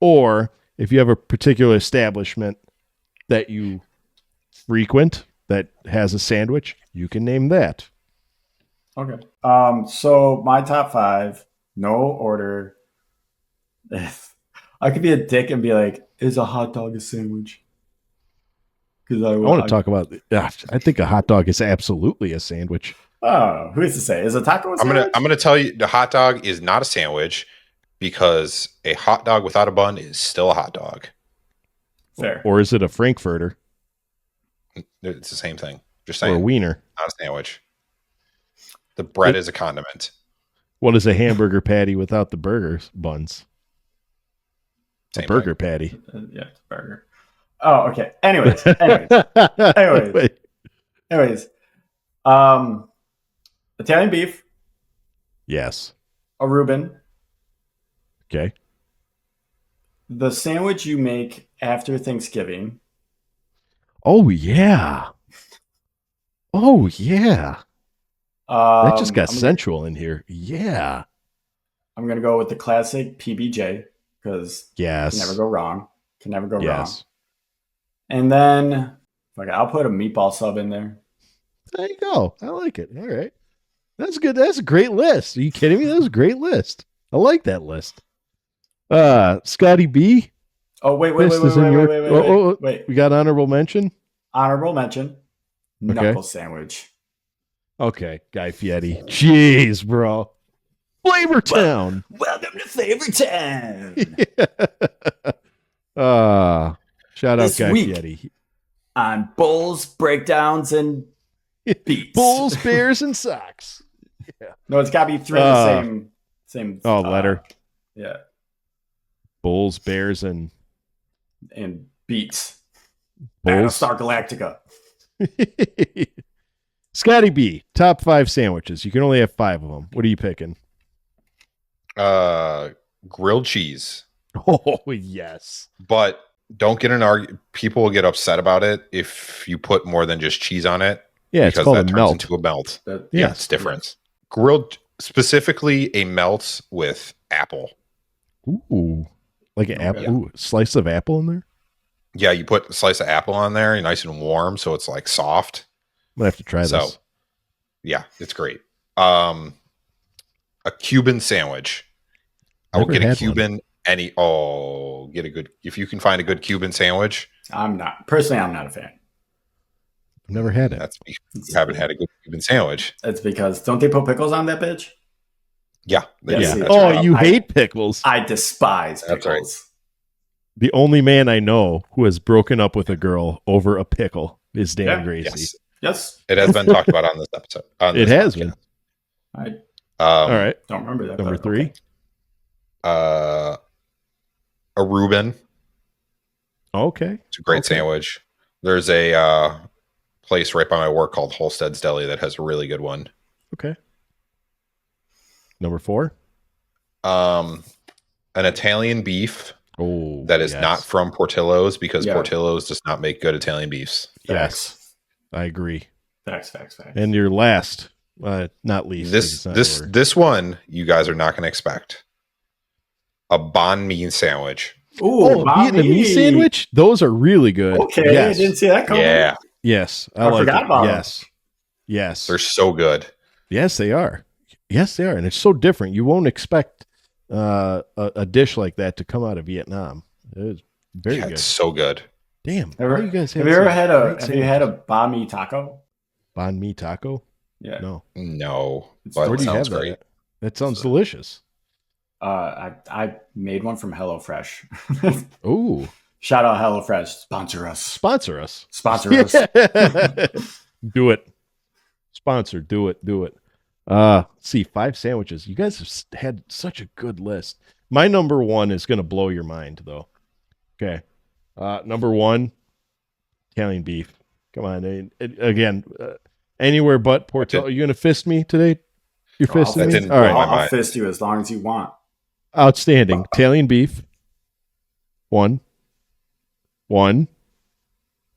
or if you have a particular establishment that you frequent that has a sandwich, you can name that. Okay. So my top 5, no order. I could be a dick and be like, "Is a hot dog a sandwich?" Because I want to talk about. I think a hot dog is absolutely a sandwich. Oh, who's to say? Is a taco a sandwich? I'm gonna tell you, the hot dog is not a sandwich because a hot dog without a bun is still a hot dog. Fair. Or is it a Frankfurter? It's the same thing. Just Or a saying, wiener? not a sandwich. The bread is a condiment. What is a hamburger patty without the burger buns? Same a burger thing. patty. Yeah, it's a burger. Oh, okay. Anyways. Italian beef, Yes. a Reuben, Okay. the sandwich you make after Thanksgiving. Oh yeah. Oh yeah. That just got sensual in here. Yeah. I'm gonna go with the classic PBJ because Yes. can never go wrong. Can never go wrong. Yes. And then I'll put a meatball sub in there. There you go. I like it. All right. That's good. That's a great list. Are you kidding me? That was a great list. I like that list. Scotty B. Oh, wait. We got honorable mention. Honorable mention. Knuckle sandwich. Okay. Guy Fieri. Jeez, bro. Flavor Town. Welcome to Flavor Town. Shout out This Guy week. Fieri. On Bulls, breakdowns, and beats. Bulls, Bears, and Sox. No, it's got to be 3 of the same. Letter. Yeah, Bulls, Bears, and beats. Bulls. Star Galactica. Scotty B. Top 5 sandwiches. You can only have 5 of them. What are you picking? Grilled cheese. Oh yes. But don't get an argument. People will get upset about it if you put more than just cheese on it. Yeah, it's called a turns melt. into a melt. That- Yeah. It's different. Grilled, specifically a melt with apple. Ooh, like an apple, Yeah. ooh, slice of apple in there. Yeah, you put a slice of apple on there, nice and warm, so it's like soft. I'm gonna have to try So, this. yeah, it's great. A Cuban sandwich. I will Never get a had Cuban get a good if you can find a good Cuban sandwich. I'm not a fan. I've never had it. That's because you haven't had a good Cuban sandwich. It's because don't they put pickles on that bitch? Yeah. Yeah, Yeah. see, Oh, right. you I- hate pickles. I despise That's pickles. The only man I know who has broken up with a girl over a pickle is Dan Yeah. Gracie. Yes. Yes, It has been talked about on this episode. It has been. I All right. don't remember that. Number but 3. okay. A Reuben. Okay. It's a great Okay. sandwich. There's a place right by my work called Holstead's Deli that has a really good one. Okay. Number 4. An Italian beef Oh, that is yes. not from Portillo's because Yeah. Portillo's does not make good Italian beefs. Yes, I agree. Facts. And your last, not least, This like this it's not this one you guys are not going to expect. A banh mi sandwich. Ooh, oh, banh mi. Vietnamese sandwich. Those are really good. Okay, Yes. I didn't see that coming. Yeah, Yes, I I like forgot it. about 'em. Yes. they're so good. Yes, they are. Yes, they are, and it's so different. You won't expect a dish like that to come out of Vietnam. It is very Yeah, good. it's so good. Damn, Ever- how you guys Have you ever some had great Have you had a sandwiches? banh mi taco? banh mi taco? Yeah. No. No, It's but Where it do you sounds have that? great. At? That sounds delicious. I made one from HelloFresh. Ooh, Shout out HelloFresh. Sponsor us. sponsor us. Sponsor us. Do it. Sponsor. Do it. Do it. See, 5 sandwiches. You guys have had such a good list. My number 1 is going to blow your mind, though. Okay. Number 1, Italian beef. Come on. Again, anywhere but Portillo. Are you going to fist me today? You're Oh, I'll fisting that me? didn't All right. blow my I'll mind. fist you as long as you want. Outstanding. Italian beef. 1.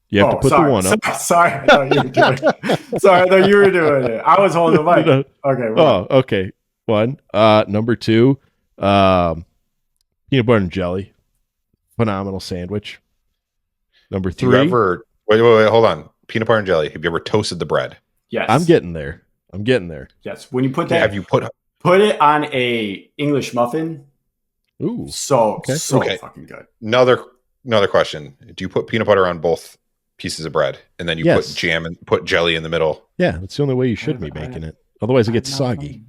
You have to put sorry. the 1 up. Sorry, I thought you were doing it. Sorry, I thought you were doing it. I was holding the mic. No. Okay. Well, Oh, okay. 1. Number 2, peanut butter and jelly. Phenomenal sandwich. Number Do you 3, ever wait, hold on. Peanut butter and jelly. Have you ever toasted the bread? yes. I'm getting there. yes. When you put that, Have you put put it on a English muffin. Ooh. So Okay. Okay. fucking good. another question? Do you put peanut butter on both pieces of bread and then you Yes. put jam and put jelly in the middle? Yeah, that's the only way you should be making it. Otherwise, it gets soggy.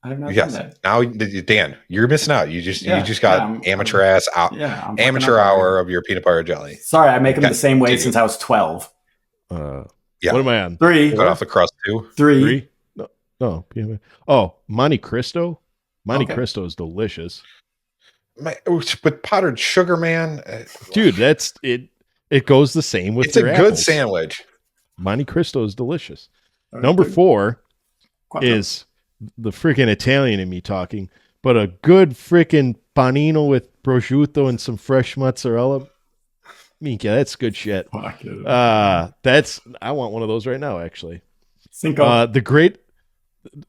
I have not Yes. done that. Now, Dan, you're missing out. You just got I'm- amateur ass Yeah, I'm fucking amateur up hour already. of your peanut butter jelly. Sorry, I make them Okay. the same way Continue. since I was 12. Yeah. What am I on? Three. Cut off the crust too. 3. No. Oh, Monte Cristo. Monte Okay. Cristo is delicious, But powdered sugar, man, dude. That's it. It goes the same with it's a your good apples. sandwich. Monte Cristo is delicious. Number 4 is the freaking Italian in me talking, but a good freaking panino with prosciutto and some fresh mozzarella. Minka, that's good shit. I want one of those right now, actually. Cinco.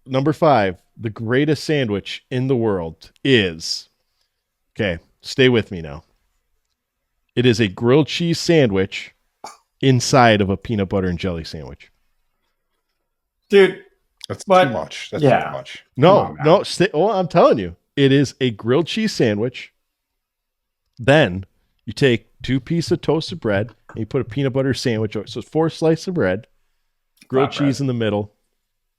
Number 5, the greatest sandwich in the world is, okay, stay with me now. It is a grilled cheese sandwich inside of a peanut butter and jelly sandwich. Dude, That's But- too much. That's yeah. too much. No, Come on, no, I'm telling you, it is a grilled cheese sandwich. Then you take 2 pieces of toasted bread and you put a peanut butter sandwich. So it's 4 slices of bread, grilled Flat bread. cheese in the middle,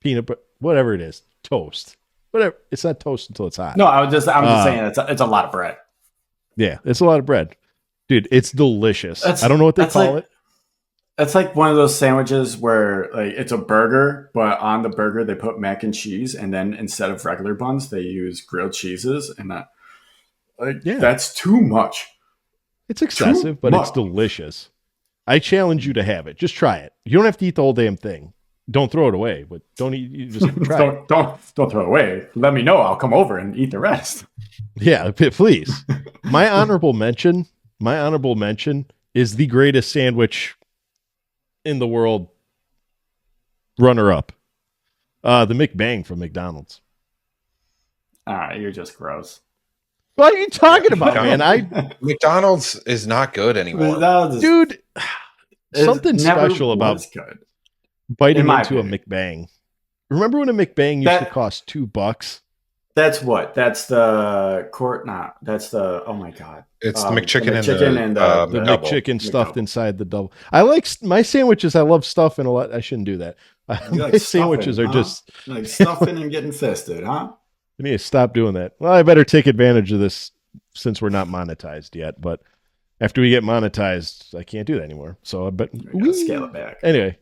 peanut butter, whatever it is, toast. Whatever. It's not toast until it's hot. no, I'm just saying it's a lot of bread. Yeah, it's a lot of bread. Dude, it's delicious. That's- I don't know what they that's call like- it. It's like one of those sandwiches where like it's a burger, but on the burger they put mac and cheese, and then instead of regular buns, they use grilled cheeses, and Yeah. that's too much. It's excessive, but it's much. delicious. I challenge you to have it. Just try it. You don't have to eat the whole damn thing. Don't throw it away, but don't eat. You just try it. don't throw it away. Let me know. I'll come over and eat the rest. Yeah, please. My honorable mention my honorable mention is the greatest sandwich in the world. Runner up, the McBang from McDonald's. You're just gross. What are you talking about, man? McDonald's is not good anymore. Dude, something special about good. biting into a McBang. Remember when a McBang used to cost $2? That's what? That's the that's the, oh my God. It's the McChicken and the McChicken stuffed inside the double. I like my sandwiches. I love stuffing a lot. I shouldn't do that. My sandwiches are just like stuffing and getting fisted, huh? I need to stop doing that. Well, I better take advantage of this since we're not monetized yet. But after we get monetized, I can't do that anymore. So I bet we scale it back. Anyway,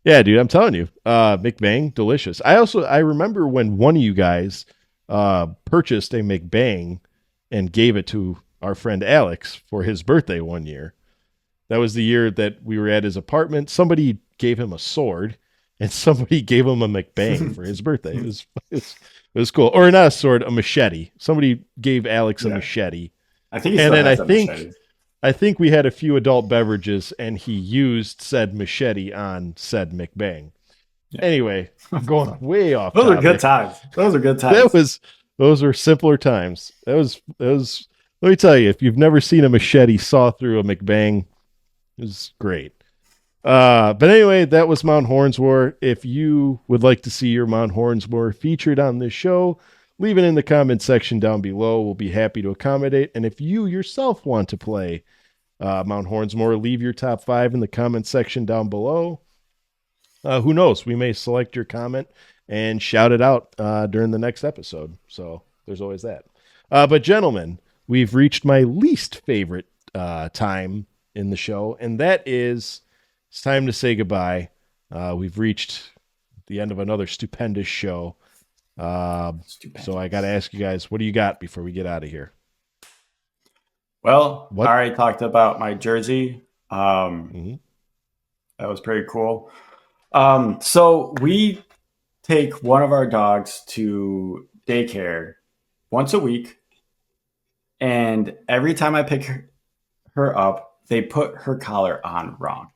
yeah, dude, I'm telling you, McBang, delicious. I remember when one of you guys purchased a McBang and gave it to our friend Alex for his birthday one year. That was the year that we were at his apartment. Somebody gave him a sword, and somebody gave him a McBang for his birthday. It was cool. Or not a sword, a machete. Somebody gave Alex a machete. I think he still has a machete. I think we had a few adult beverages, and he used said machete on said McBang. Yeah. Anyway, I'm going way off. Those are good times. Those were simpler times. That was. Let me tell you, if you've never seen a machete saw through a McBang, it was great. But anyway, that was Mount Hornsmore. If you would like to see your Mount Hornsmore featured on this show, leave it in the comment section down below. We'll be happy to accommodate. And if you yourself want to play Mount Hornsmore, leave your top 5 in the comment section down below. Who knows? We may select your comment and shout it out during the next episode. So there's always that. But gentlemen, we've reached my least favorite time in the show, and that is it's time to say goodbye. We've reached the end of another stupendous show. So I got to ask you guys, what do you got before we get out of here? Well, I already talked about my jersey. That was pretty cool. So we take one of our dogs to daycare once a week. And every time I pick her up, they put her collar on wrong.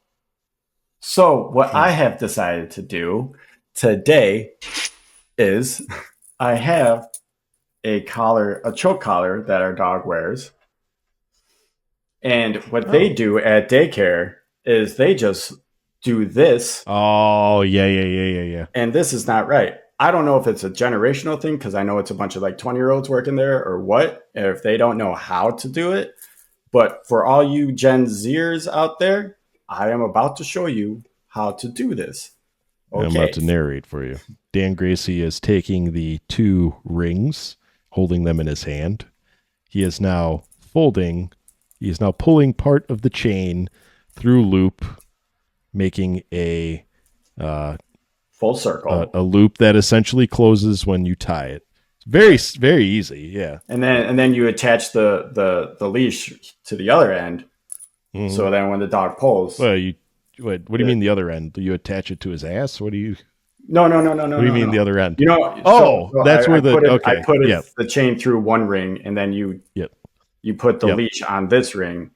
So what I have decided to do today is I have a choke collar that our dog wears. And what they do at daycare is they just do this. Oh, yeah. And this is not right. I don't know if it's a generational thing because I know it's a bunch of like 20-year-olds working there or what, if they don't know how to do it. But for all you Gen Zers out there, I am about to show you how to do this. Okay. I'm about to narrate for you. Dan Gracie is taking the 2 rings, holding them in his hand. He is now pulling part of the chain through loop, making a full circle, a loop that essentially closes when you tie it. Very, very easy. Yeah. And then you attach the leash to the other end. Mm-hmm. So then when the dog pulls, well, what do you mean the other end? Do you attach it to his ass? What do you? No. What do you mean the other end? You know. That's where I put the chain through one ring, and then you put the leash on this ring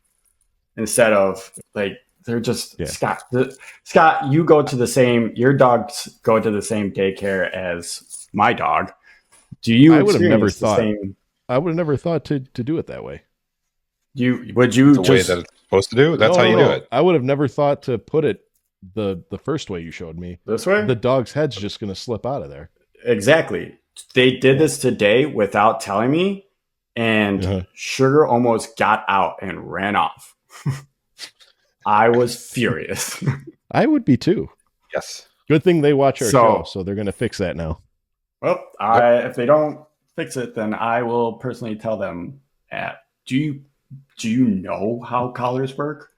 instead of like they're just Scott. You go to the same. Your dogs go to the same daycare as my dog. Do you? I would have never thought. I would have never thought to do it that way. Would you the way that it's supposed to do? That's how you do it. I would have never thought to put it the first way you showed me. This way? The dog's head's just going to slip out of there. Exactly. They did this today without telling me, and Sugar almost got out and ran off. I was furious. I would be too. Yes. Good thing they watch our show, so they're going to fix that now. Well, if they don't fix it, then I will personally tell them. Do you know how collars work?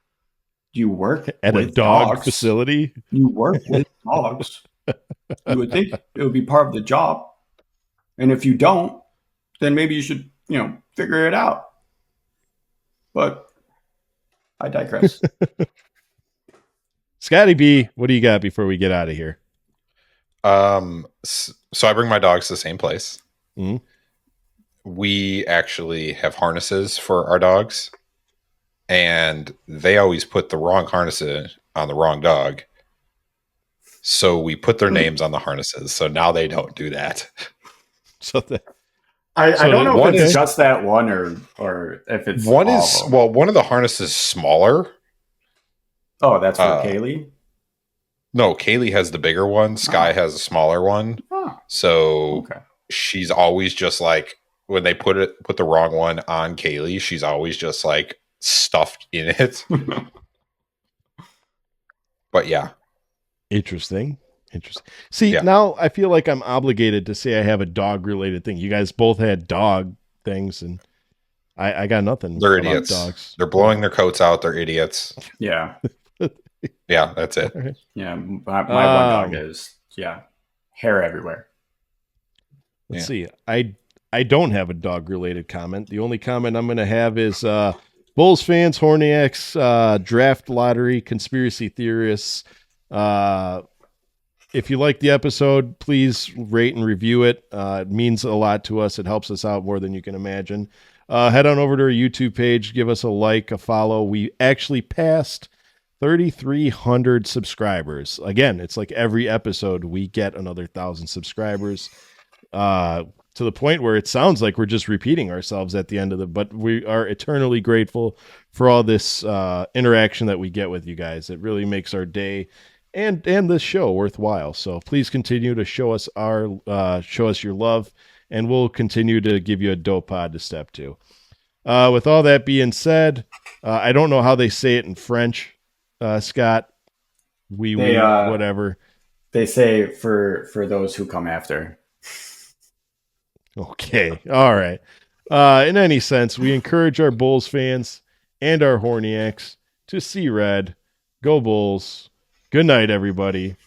Do you work at with a dog dogs? Facility? You work with dogs. You would think it would be part of the job. And if you don't, then maybe you should, figure it out. But I digress. Scotty B, what do you got before we get out of here? So I bring my dogs to the same place. Mm-hmm. We actually have harnesses for our dogs. and they always put the wrong harnesses on the wrong dog. So we put their names on the harnesses. So now they don't do that. So that I So don't the- know if it's is- just that one or if it's One all is of them. one of the harnesses is smaller. Oh, that's for uh, Kaylee? No, Kaylee has the bigger one. Sky has a smaller one. Oh, So okay. she's always just like, when they put the wrong one on Kaylee, she's always just like stuffed in it. But yeah, interesting. See, Yeah. now I feel like I'm obligated to say I have a dog related thing. You guys both had dog things, and I got nothing. they're about idiots. Dogs. They're blowing their coats out. They're idiots. Yeah. Yeah, that's it. Yeah. My one dog is, hair everywhere. Let's see. I don't have a dog related comment. The only comment I'm going to have is Bulls fans, Horniacs, draft lottery, conspiracy theorists. If you like the episode, please rate and review it. It means a lot to us. It helps us out more than you can imagine. Head on over to our YouTube page. Give us a like, a follow. We actually passed 3,300 subscribers. Again, it's like every episode we get another 1,000 subscribers. To the point where it sounds like we're just repeating ourselves at the end of but we are eternally grateful for all this interaction that we get with you guys. It really makes our day and this show worthwhile. So please continue to show us your love, and we'll continue to give you a dope pod to step to. With all that being said, I don't know how they say it in French, Scott. We whatever. They say for those who come after. Okay. All right. In any sense, we encourage our Bulls fans and our Horniacs to see red. Go Bulls. Good night, everybody.